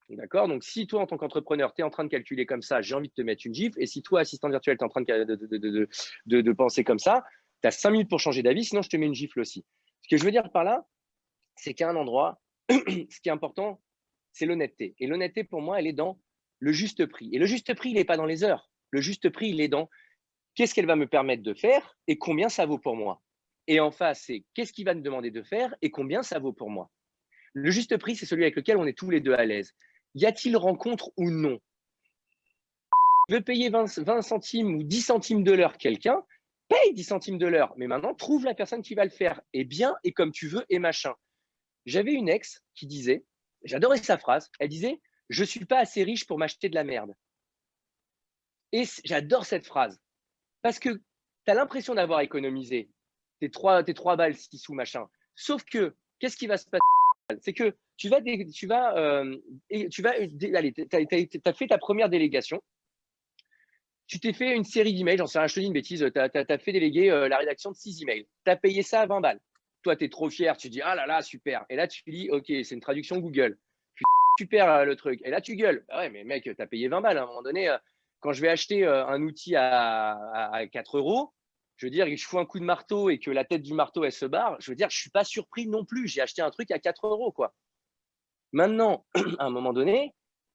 d'accord? Donc, si toi, en tant qu'entrepreneur, tu es en train de calculer comme ça, j'ai envie de te mettre une gifle. Et si toi, assistant virtuel, tu es en train de penser comme ça, tu as 5 minutes pour changer d'avis, sinon je te mets une gifle aussi. Ce que je veux dire par là, c'est qu'à un endroit, ce qui est important, c'est l'honnêteté. Et l'honnêteté, pour moi, elle est dans le juste prix. Et le juste prix, il n'est pas dans les heures. Le juste prix, il est dans qu'est-ce qu'elle va me permettre de faire et combien ça vaut pour moi. Et en face, c'est qu'est-ce qu'il va me demander de faire et combien ça vaut pour moi. Le juste prix, c'est celui avec lequel on est tous les deux à l'aise. Y a-t-il rencontre ou non? Tu veux payer 20 centimes ou 10 centimes de l'heure quelqu'un, paye 10 centimes de l'heure. Mais maintenant, trouve la personne qui va le faire. Et bien, et comme tu veux, et machin. J'avais une ex qui disait, j'adorais sa phrase, elle disait « Je ne suis pas assez riche pour m'acheter de la merde ». Et j'adore cette phrase parce que tu as l'impression d'avoir économisé tes 3 balles 6 sous machin. Sauf que, qu'est-ce qui va se passer? C'est que tu as fait ta première délégation, tu t'es fait une série d'emails, j'en sais rien, je te dis une bêtise, tu as fait déléguer la rédaction de 6 emails, tu as payé ça à 20 balles. Toi, tu es trop fier, tu dis ah là là, super. Et là, tu dis ok, c'est une traduction Google. Super le truc. Et là, tu gueules. Ah ouais, mais mec, tu as payé 20 balles. À un moment donné, quand je vais acheter un outil à 4 euros, je veux dire, je fous un coup de marteau et que la tête du marteau, elle se barre. Je veux dire, je ne suis pas surpris non plus. J'ai acheté un truc à 4 euros, quoi. Maintenant, à un moment donné,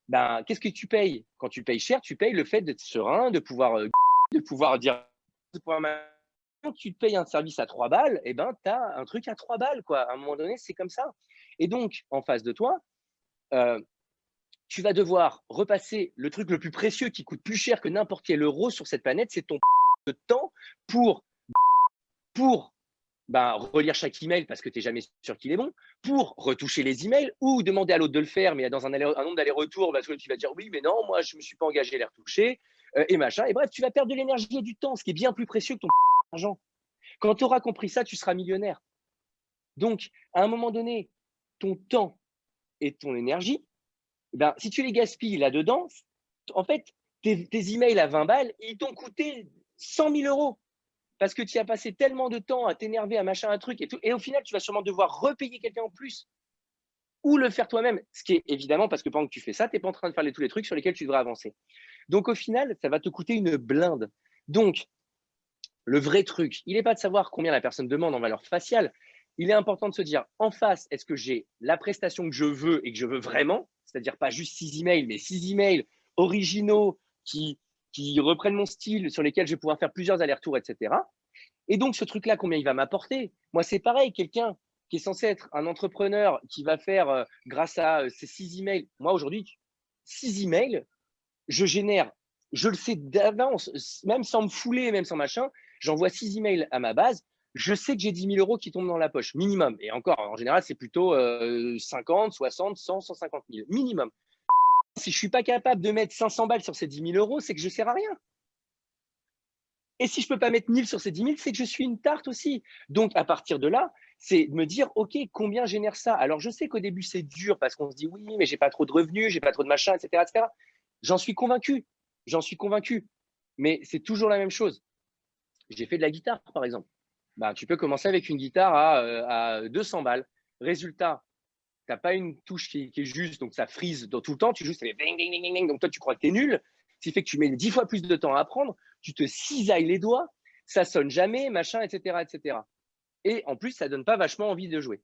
ben, qu'est-ce que tu payes? Quand tu payes cher, tu payes le fait d'être serein, de pouvoir dire, quand tu te payes un service à 3 balles, eh ben, tu as un truc à 3 balles, quoi. À un moment donné, c'est comme ça. Et donc, en face de toi, tu vas devoir repasser le truc le plus précieux qui coûte plus cher que n'importe quel euro sur cette planète, c'est ton de temps pour relire chaque email parce que tu n'es jamais sûr qu'il est bon, pour retoucher les emails ou demander à l'autre de le faire, mais dans un nombre d'aller-retour, parce que tu vas dire oui, mais non, moi, je ne me suis pas engagé à les retoucher, et machin. Et bref, tu vas perdre de l'énergie et du temps, ce qui est bien plus précieux que ton argent. Quand tu auras compris ça, tu seras millionnaire. Donc, à un moment donné, ton temps et ton énergie, ben, si tu les gaspilles là-dedans, en fait, tes emails à 20 balles, ils t'ont coûté 100 000 euros parce que tu as passé tellement de temps à t'énerver, à machin, un truc et tout. Et au final, tu vas sûrement devoir repayer quelqu'un en plus ou le faire toi-même. Ce qui est évidemment parce que pendant que tu fais ça, tu n'es pas en train de faire tous les trucs sur lesquels tu devrais avancer. Donc, au final, ça va te coûter une blinde. Donc, le vrai truc, il n'est pas de savoir combien la personne demande en valeur faciale. Il est important de se dire en face, est-ce que j'ai la prestation que je veux et que je veux vraiment? C'est-à-dire pas juste 6 emails, mais 6 emails originaux qui reprennent mon style, sur lesquels je vais pouvoir faire plusieurs allers-retours, etc. Et donc, ce truc-là, combien il va m'apporter? Moi, c'est pareil, quelqu'un qui est censé être un entrepreneur qui va faire, grâce à ces 6 emails, moi, aujourd'hui, 6 emails, je génère, je le sais d'avance, même sans me fouler, même sans machin, j'envoie 6 emails à ma base, je sais que j'ai 10 000 euros qui tombent dans la poche, minimum. Et encore, en général, c'est plutôt 50, 60, 100, 150 000, minimum. Si je ne suis pas capable de mettre 500 balles sur ces 10 000 euros, c'est que je ne sers à rien. Et si je ne peux pas mettre 1000 sur ces 10 000, c'est que je suis une tarte aussi. Donc, à partir de là, c'est de me dire, OK, combien génère ça? Alors, je sais qu'au début, c'est dur parce qu'on se dit, oui, mais j'ai pas trop de revenus, j'ai pas trop de machin, etc., etc. J'en suis convaincu. J'en suis convaincu. Mais c'est toujours la même chose. J'ai fait de la guitare, par exemple. Bah, tu peux commencer avec une guitare à 200 balles. Résultat, tu n'as pas une touche qui est juste, donc ça frise dans tout le temps. Tu joues, ça fait ding, ding, ding, ding, donc toi, tu crois que tu es nul. Ce qui fait que tu mets 10 fois plus de temps à apprendre. Tu te cisailles les doigts, ça sonne jamais, machin, etc., etc. Et en plus, ça donne pas vachement envie de jouer.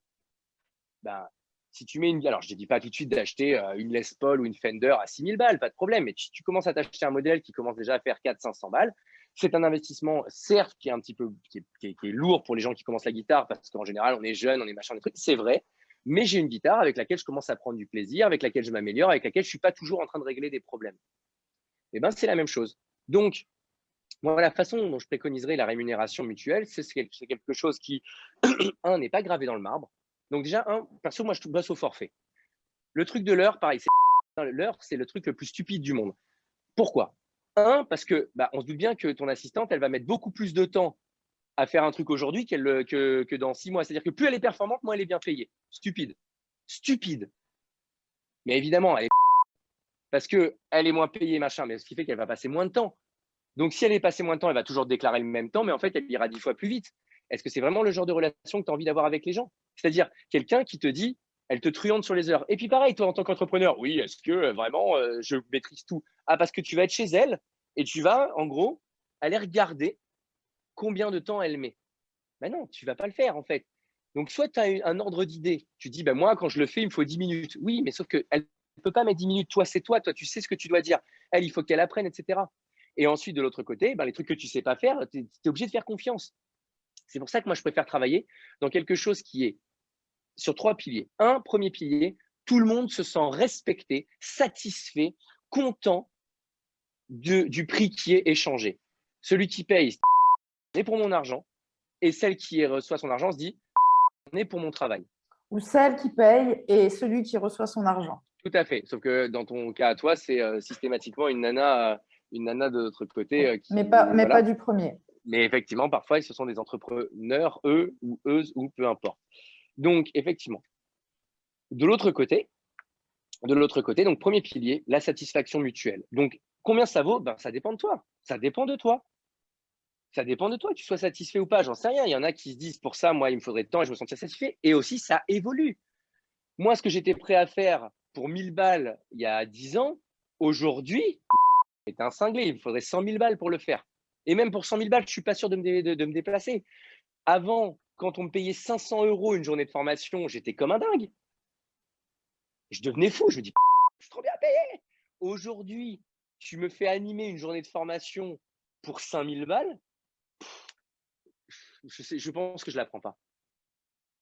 Bah, si tu mets une. Alors, je ne te dis pas tout de suite d'acheter une Les Paul ou une Fender à 6 000 balles, pas de problème. Mais si tu commences à t'acheter un modèle qui commence déjà à faire 400-500 balles, c'est un investissement, certes, qui est un petit peu qui est lourd pour les gens qui commencent la guitare, parce qu'en général, on est jeune, on est machin, des trucs, c'est vrai. Mais j'ai une guitare avec laquelle je commence à prendre du plaisir, avec laquelle je m'améliore, avec laquelle je ne suis pas toujours en train de régler des problèmes. Et ben, c'est la même chose. Donc, moi, la façon dont je préconiserais la rémunération mutuelle, c'est quelque chose qui, un, n'est pas gravé dans le marbre. Donc déjà, perso, moi, je bosse au forfait. Le truc de l'heure, pareil, l'heure, c'est le truc le plus stupide du monde. Pourquoi? Un, parce que on se doute bien que ton assistante, elle va mettre beaucoup plus de temps à faire un truc aujourd'hui que dans 6 mois. C'est-à-dire que plus elle est performante, moins elle est bien payée. Stupide. Stupide. Mais évidemment, elle est parce qu'elle est moins payée, machin, mais ce qui fait qu'elle va passer moins de temps. Donc, si elle est passée moins de temps, elle va toujours déclarer le même temps, mais en fait, elle ira 10 fois plus vite. Est-ce que c'est vraiment le genre de relation que tu as envie d'avoir avec les gens? C'est-à-dire quelqu'un qui te dit, elle te truande sur les heures. Et puis pareil, toi, en tant qu'entrepreneur, oui, est-ce que vraiment je maîtrise tout? Ah, parce que tu vas être chez elle et tu vas, en gros, aller regarder combien de temps elle met. Ben non, tu ne vas pas le faire, en fait. Donc, soit tu as un ordre d'idée. Tu dis, ben moi, quand je le fais, il me faut 10 minutes. Oui, mais sauf qu'elle ne peut pas mettre 10 minutes. Toi, c'est toi. Toi, tu sais ce que tu dois dire. Elle, il faut qu'elle apprenne, etc. Et ensuite, de l'autre côté, les trucs que tu ne sais pas faire, tu es obligé de faire confiance. C'est pour ça que moi, je préfère travailler dans quelque chose qui est sur 3 piliers. Premier pilier, tout le monde se sent respecté, satisfait, content du prix qui est échangé. Celui qui paye, c'est pour mon argent. Et celle qui reçoit son argent se dit, on est pour mon travail. Ou celle qui paye et celui qui reçoit son argent. Tout à fait. Sauf que dans ton cas à toi, c'est systématiquement une nana de l'autre côté qui. Mais pas du premier. Mais effectivement, parfois, ce sont des entrepreneurs, eux ou eux ou peu importe. Donc, effectivement. De l'autre côté, donc premier pilier, la satisfaction mutuelle. Donc, combien ça vaut? Ça dépend de toi. Ça dépend de toi. Ça dépend de toi, que tu sois satisfait ou pas. J'en sais rien. Il y en a qui se disent, pour ça, moi, il me faudrait de temps et je me sentir satisfait. Et aussi, ça évolue. Moi, ce que j'étais prêt à faire pour 1000 balles il y a 10 ans, aujourd'hui, c'est un cinglé. Il me faudrait 100 000 balles pour le faire. Et même pour 100 000 balles, je ne suis pas sûr de me déplacer. Avant, quand on me payait 500 € une journée de formation, j'étais comme un dingue. Je devenais fou. Je me dis, je suis trop bien payé. Aujourd'hui, tu me fais animer une journée de formation pour 5000 balles, je pense que je ne la prends pas.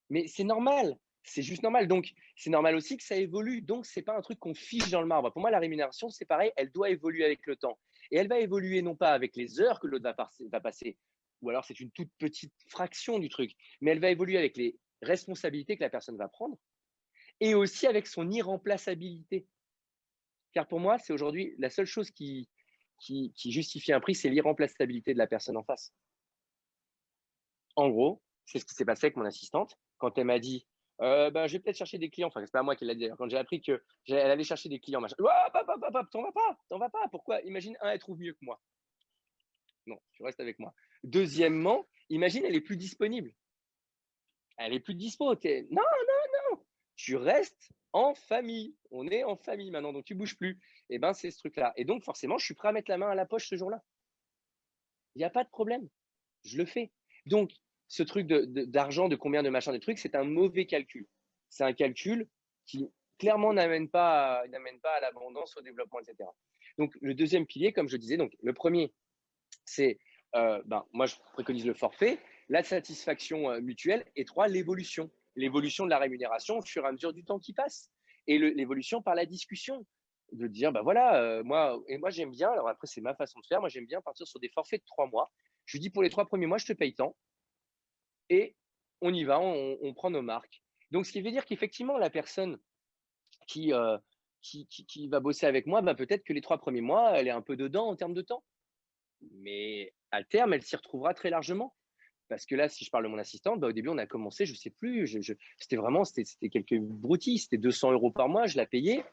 Mais c'est normal. C'est juste normal. Donc, c'est normal aussi que ça évolue. Donc, ce n'est pas un truc qu'on fiche dans le marbre. Pour moi, la rémunération, c'est pareil. Elle doit évoluer avec le temps. Et elle va évoluer non pas avec les heures que l'autre va passer, ou alors c'est une toute petite fraction du truc, mais elle va évoluer avec les responsabilités que la personne va prendre et aussi avec son irremplaçabilité. Car pour moi, c'est aujourd'hui la seule chose qui justifie un prix, c'est l'irremplaçabilité de la personne en face. En gros, c'est ce qui s'est passé avec mon assistante quand elle m'a dit je vais peut-être chercher des clients. Enfin, c'est pas moi qui l'a dit. Quand j'ai appris qu'elle allait chercher des clients, machin. T'en vas pas. Pourquoi? Imagine, elle trouve mieux que moi. Non, tu restes avec moi. Deuxièmement, imagine, elle est plus disponible. Elle est plus dispo. Non. Tu restes en famille. On est en famille maintenant, donc tu bouges plus. Et ben, c'est ce truc-là. Et donc, forcément, je suis prêt à mettre la main à la poche ce jour-là. Il n'y a pas de problème. Je le fais. Donc, ce truc d'argent, de combien de machins, de trucs, c'est un mauvais calcul. C'est un calcul qui clairement n'amène pas à l'abondance, au développement, etc. Donc, le deuxième pilier, comme je disais, donc le premier, c'est, moi, je préconise le forfait, la satisfaction mutuelle, et 3, l'évolution. L'évolution de la rémunération au fur et à mesure du temps qui passe. Et l'évolution par la discussion. De dire, moi j'aime bien, alors après, c'est ma façon de faire, moi, j'aime bien partir sur des forfaits de 3 mois. Je lui dis, pour les 3 premiers mois, je te paye tant. et on y va, on prend nos marques. Donc, ce qui veut dire qu'effectivement, la personne qui, qui va bosser avec moi, bah, peut-être que les 3 premiers mois, elle est un peu dedans en termes de temps. Mais à terme, elle s'y retrouvera très largement. Parce que là, si je parle de mon assistante, bah, au début, on a commencé, je ne sais plus, c'était vraiment, c'était quelques broutilles, c'était 200 € par mois, je la payais,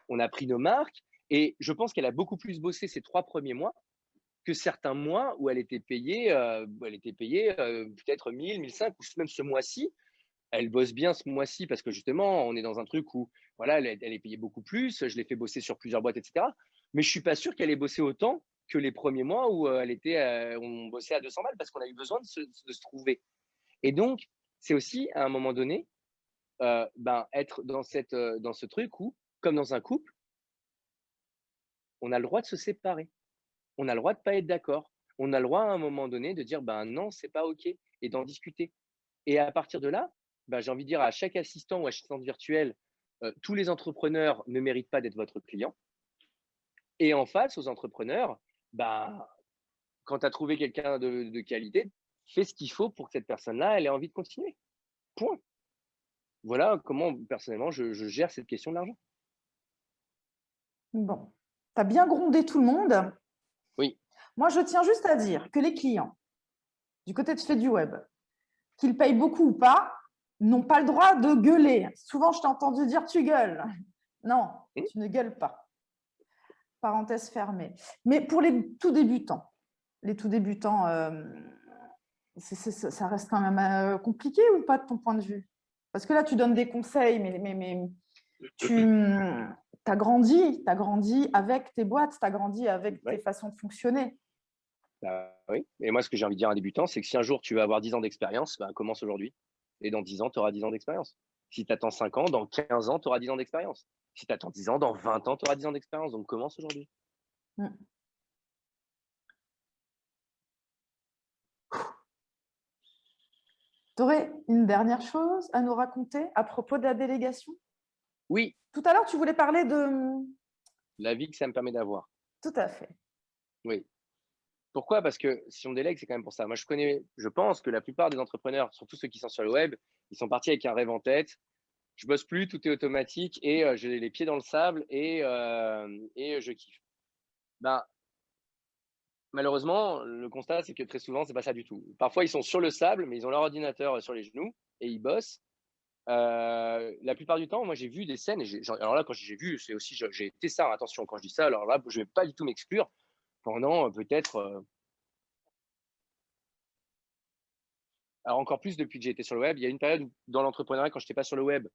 on a pris nos marques, et je pense qu'elle a beaucoup plus bossé ces 3 premiers mois que certains mois où elle était payée, peut-être 1000, 1500, ou même ce mois-ci, elle bosse bien ce mois-ci parce que justement, on est dans un truc où voilà, elle est payée beaucoup plus. Je l'ai fait bosser sur plusieurs boîtes, etc. Mais je suis pas sûr qu'elle ait bossé autant que les premiers mois où on bossait à 200 balles parce qu'on a eu besoin de se trouver. Et donc, c'est aussi à un moment donné, être dans ce truc où, comme dans un couple, on a le droit de se séparer. On a le droit de pas être d'accord. On a le droit à un moment donné de dire, ben non, c'est pas OK, et d'en discuter. Et à partir de là, j'ai envie de dire à chaque assistant ou assistante virtuelle, tous les entrepreneurs ne méritent pas d'être votre client. Et en face, aux entrepreneurs, bah, quand tu as trouvé quelqu'un de qualité, fais ce qu'il faut pour que cette personne-là, elle ait envie de continuer. Point. Voilà comment, personnellement, je gère cette question de l'argent. Bon, tu as bien grondé tout le monde. Oui. Moi, je tiens juste à dire que les clients, du côté de Fait du Web, qu'ils payent beaucoup ou pas, n'ont pas le droit de gueuler. Souvent, je t'ai entendu dire tu gueules. Non, tu ne gueules pas. Parenthèse fermée. Mais pour les tout débutants, ça reste quand même compliqué ou pas de ton point de vue? Parce que là, tu donnes des conseils, mais tu as grandi avec tes boîtes, tu as grandi avec tes façons de fonctionner. Bah, oui. Et moi, ce que j'ai envie de dire à un débutant, c'est que si un jour tu veux avoir 10 ans d'expérience, commence aujourd'hui. Et dans 10 ans, tu auras 10 ans d'expérience. Si tu attends 5 ans, dans 15 ans, tu auras 10 ans d'expérience. Si tu attends 10 ans, dans 20 ans, tu auras 10 ans d'expérience. Donc commence aujourd'hui. Tu aurais une dernière chose à nous raconter à propos de la délégation? Oui. Tout à l'heure, tu voulais parler de… La vie que ça me permet d'avoir. Tout à fait. Oui. Pourquoi? Parce que si on délègue, c'est quand même pour ça. Moi, je pense que la plupart des entrepreneurs, surtout ceux qui sont sur le web, ils sont partis avec un rêve en tête. Je bosse plus, tout est automatique et j'ai les pieds dans le sable et je kiffe. Malheureusement, le constat, c'est que très souvent, c'est pas ça du tout. Parfois, ils sont sur le sable, mais ils ont leur ordinateur sur les genoux et ils bossent. La plupart du temps, moi, j'ai vu des scènes. Alors là, quand j'ai vu, c'est aussi, j'ai été ça. Attention, quand je dis ça, alors là, je vais pas du tout m'exclure. Pendant peut-être, alors encore plus depuis que j'ai été sur le web, il y a une période où, dans l'entrepreneuriat, quand je n'étais pas sur le web,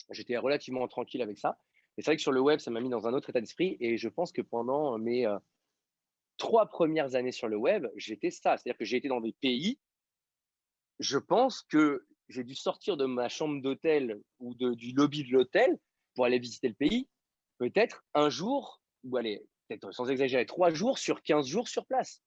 j'étais relativement tranquille avec ça. Et c'est vrai que sur le web, ça m'a mis dans un autre état d'esprit. Et je pense que pendant mes 3 premières années sur le web, j'étais ça. C'est-à-dire que j'ai été dans des pays. Je pense que j'ai dû sortir de ma chambre d'hôtel ou du lobby de l'hôtel pour aller visiter le pays, peut-être un jour, ou allez, peut-être sans exagérer, 3 jours sur 15 jours sur place.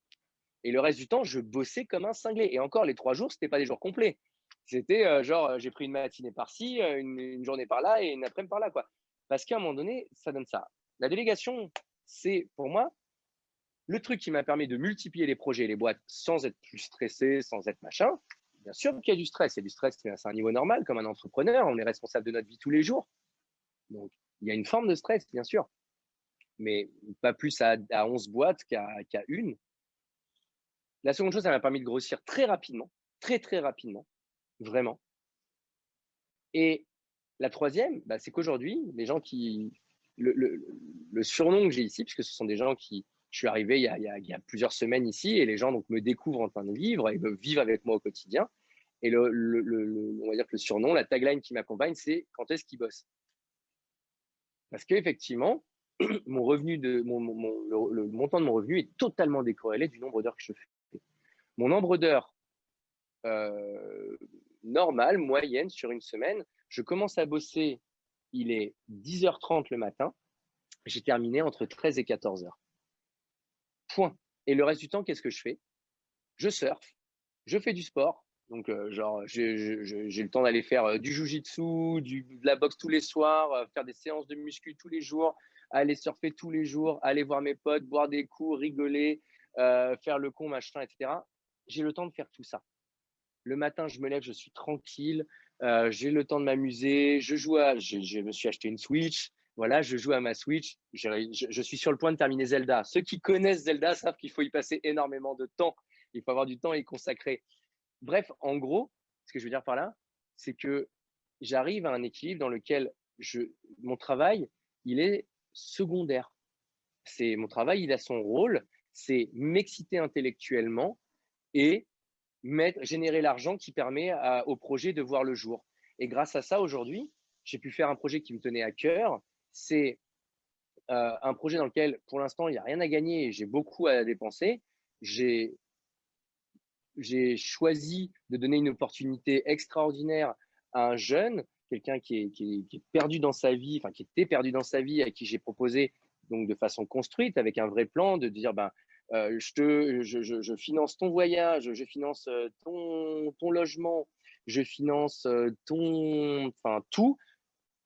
Et le reste du temps, je bossais comme un cinglé. Et encore, les 3 jours, ce n'était pas des jours complets. C'était genre, j'ai pris une matinée par-ci, une journée par-là et une après-midi par-là, quoi. Parce qu'à un moment donné, ça donne ça. La délégation, c'est pour moi le truc qui m'a permis de multiplier les projets et les boîtes sans être plus stressé, sans être machin. Bien sûr qu'il y a du stress. Il y a du stress, c'est un niveau normal comme un entrepreneur. On est responsable de notre vie tous les jours. Donc, il y a une forme de stress, bien sûr. Mais pas plus à 11 boîtes qu'à une. La seconde chose, ça m'a permis de grossir très rapidement. Très, très rapidement. Vraiment. Et la troisième, c'est qu'aujourd'hui, les gens qui. Le surnom que j'ai ici, puisque ce sont des gens qui. Je suis arrivé il y a plusieurs semaines ici et les gens donc, me découvrent en train de vivre et me vivent avec moi au quotidien. Et on va dire que le surnom, la tagline qui m'accompagne, c'est quand est-ce qu'ils bossent? Parce qu'effectivement, mon revenu le montant de mon revenu est totalement décorrélé du nombre d'heures que je fais. Mon nombre d'heures normale, moyenne sur une semaine, je commence à bosser, il est 10h30 le matin, j'ai terminé entre 13 et 14h. Point. Et le reste du temps, qu'est-ce que je fais? Je surfe, je fais du sport. Donc, j'ai le temps d'aller faire du jujitsu, de la boxe tous les soirs, faire des séances de muscu tous les jours, aller surfer tous les jours, aller voir mes potes, boire des coups, rigoler, faire le con, machin, etc. J'ai le temps de faire tout ça. Le matin, je me lève, je suis tranquille, j'ai le temps de m'amuser, je me suis acheté une Switch, voilà, je joue à ma Switch, je suis sur le point de terminer Zelda. Ceux qui connaissent Zelda savent qu'il faut y passer énormément de temps. Il faut avoir du temps à y consacrer. Bref, en gros, ce que je veux dire par là, c'est que j'arrive à un équilibre dans lequel mon travail, il est secondaire. Mon travail, il a son rôle, c'est m'exciter intellectuellement et générer l'argent qui permet au projet de voir le jour. Et grâce à ça, aujourd'hui, j'ai pu faire un projet qui me tenait à cœur. C'est un projet dans lequel, pour l'instant, il n'y a rien à gagner et j'ai beaucoup à dépenser. J'ai choisi de donner une opportunité extraordinaire à un jeune, quelqu'un qui est perdu dans sa vie, enfin qui était perdu dans sa vie, à qui j'ai proposé donc de façon construite, avec un vrai plan, de dire je finance ton voyage, je finance ton logement, je finance tout,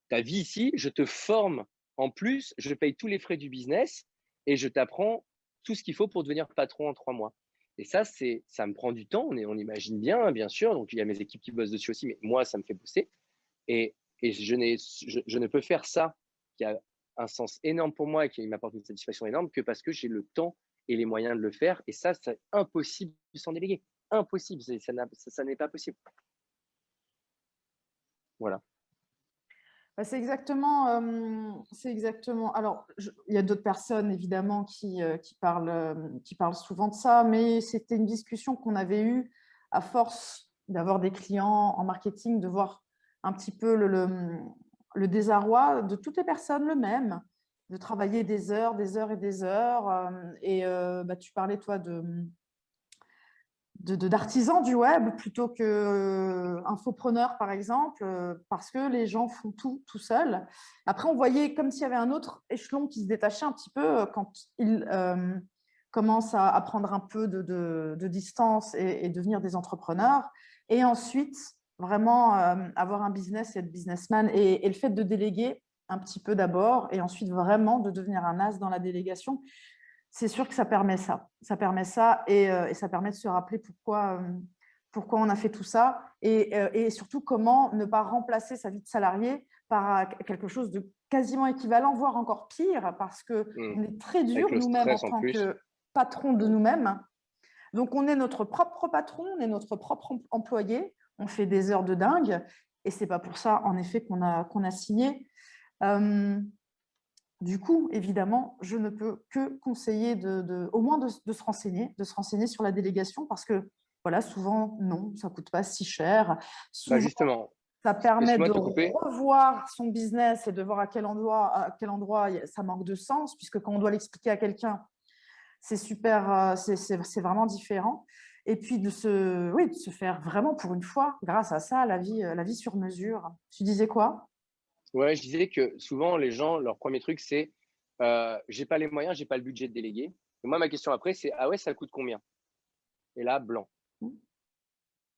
ta vie ici, je te forme en plus, je paye tous les frais du business et je t'apprends tout ce qu'il faut pour devenir patron en 3 mois. Et ça me prend du temps, on imagine bien sûr. Donc, il y a mes équipes qui bossent dessus aussi, mais moi, ça me fait bosser. Et je ne peux faire ça, qui a un sens énorme pour moi et qui m'apporte une satisfaction énorme, que parce que j'ai le temps et les moyens de le faire. Et ça, c'est impossible sans déléguer. Impossible, ça n'est pas possible. Voilà. C'est exactement. Alors, il y a d'autres personnes évidemment qui parlent souvent de ça, mais c'était une discussion qu'on avait eue à force d'avoir des clients en marketing, de voir un petit peu le désarroi de toutes les personnes le même, de travailler des heures et des heures. Tu parlais toi d'artisans du web plutôt que infopreneurs, par exemple, parce que les gens font tout seuls. Après, on voyait comme s'il y avait un autre échelon qui se détachait un petit peu quand ils commencent à prendre un peu de distance et devenir des entrepreneurs. Et ensuite, vraiment avoir un business et être businessman. Et le fait de déléguer un petit peu d'abord et ensuite vraiment de devenir un as dans la délégation, c'est sûr que ça permet ça. Ça permet ça et ça permet de se rappeler pourquoi on a fait tout ça et surtout comment ne pas remplacer sa vie de salarié par quelque chose de quasiment équivalent, voire encore pire, parce qu'on est très dur Avec le nous-mêmes en stress en tant plus. que patron de nous-mêmes. Donc, on est notre propre patron, on est notre propre employé, on fait des heures de dingue et c'est pas pour ça, en effet, qu'on a signé. Du coup, évidemment, je ne peux que conseiller au moins de se renseigner sur la délégation parce que, voilà, souvent, non, ça ne coûte pas si cher. Souvent, Justement, ça permet laisse-moi de te couper. revoir son business et de voir à quel endroit ça manque de sens, puisque quand on doit l'expliquer à quelqu'un, c'est super, c'est vraiment différent. Et puis de se faire vraiment pour une fois, grâce à ça, la vie sur mesure. Tu disais quoi? Ouais, je disais que souvent, les gens, leur premier truc, c'est j'ai pas les moyens, j'ai pas le budget de déléguer. Et moi, ma question après, c'est ah ouais, ça coûte combien? Et là, blanc.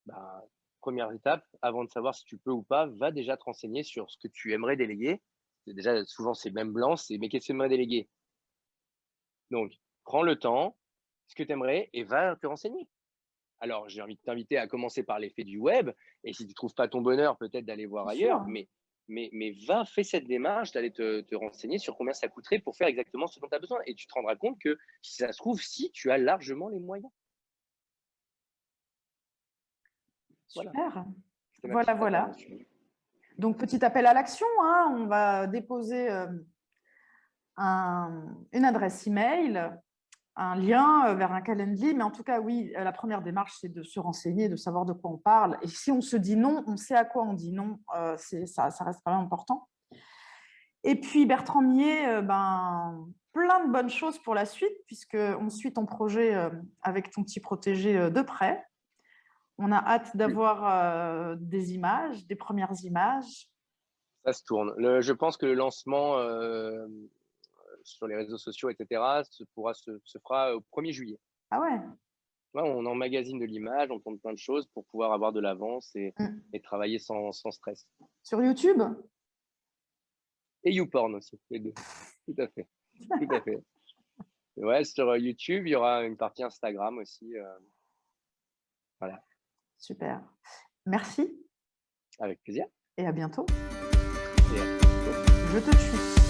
Bah, première étape, avant de savoir si tu peux ou pas, va déjà te renseigner sur ce que tu aimerais déléguer. Déjà, souvent, c'est même blanc, c'est mais qu'est-ce que tu aimerais déléguer? Donc, prends le temps, ce que tu aimerais, et va te renseigner. Alors, j'ai envie de t'inviter à commencer par l'effet du web, et si tu ne trouves pas ton bonheur, peut-être d'aller voir Bien ailleurs, sûr. mais va, fais cette démarche d'aller te renseigner sur combien ça coûterait pour faire exactement ce dont tu as besoin. Et tu te rendras compte que si ça se trouve, si tu as largement les moyens. Voilà, Super. c'était ma petite Voilà. intervention. Donc, petit appel à l'action, hein. On va déposer une adresse email, un lien vers un Calendly. Mais en tout cas, oui, la première démarche, c'est de se renseigner, de savoir de quoi on parle. Et si on se dit non, on sait à quoi on dit non. Ça reste quand même important. Et puis, Bertrand Millet, plein de bonnes choses pour la suite, puisqu'on suit ton projet avec ton petit protégé de près. On a hâte d'avoir des images, des premières images. Ça se tourne. Je pense que le lancement sur les réseaux sociaux, etc., se fera au 1er juillet. Ah ouais. Ouais, on emmagasine de l'image, on tourne plein de choses pour pouvoir avoir de l'avance et travailler sans stress. Sur YouTube? Et YouPorn aussi, les deux. Tout à fait. Tout à fait. Ouais, sur YouTube, il y aura une partie Instagram aussi. Voilà. Super. Merci Avec plaisir. et à bientôt. Et à bientôt. Je te suis.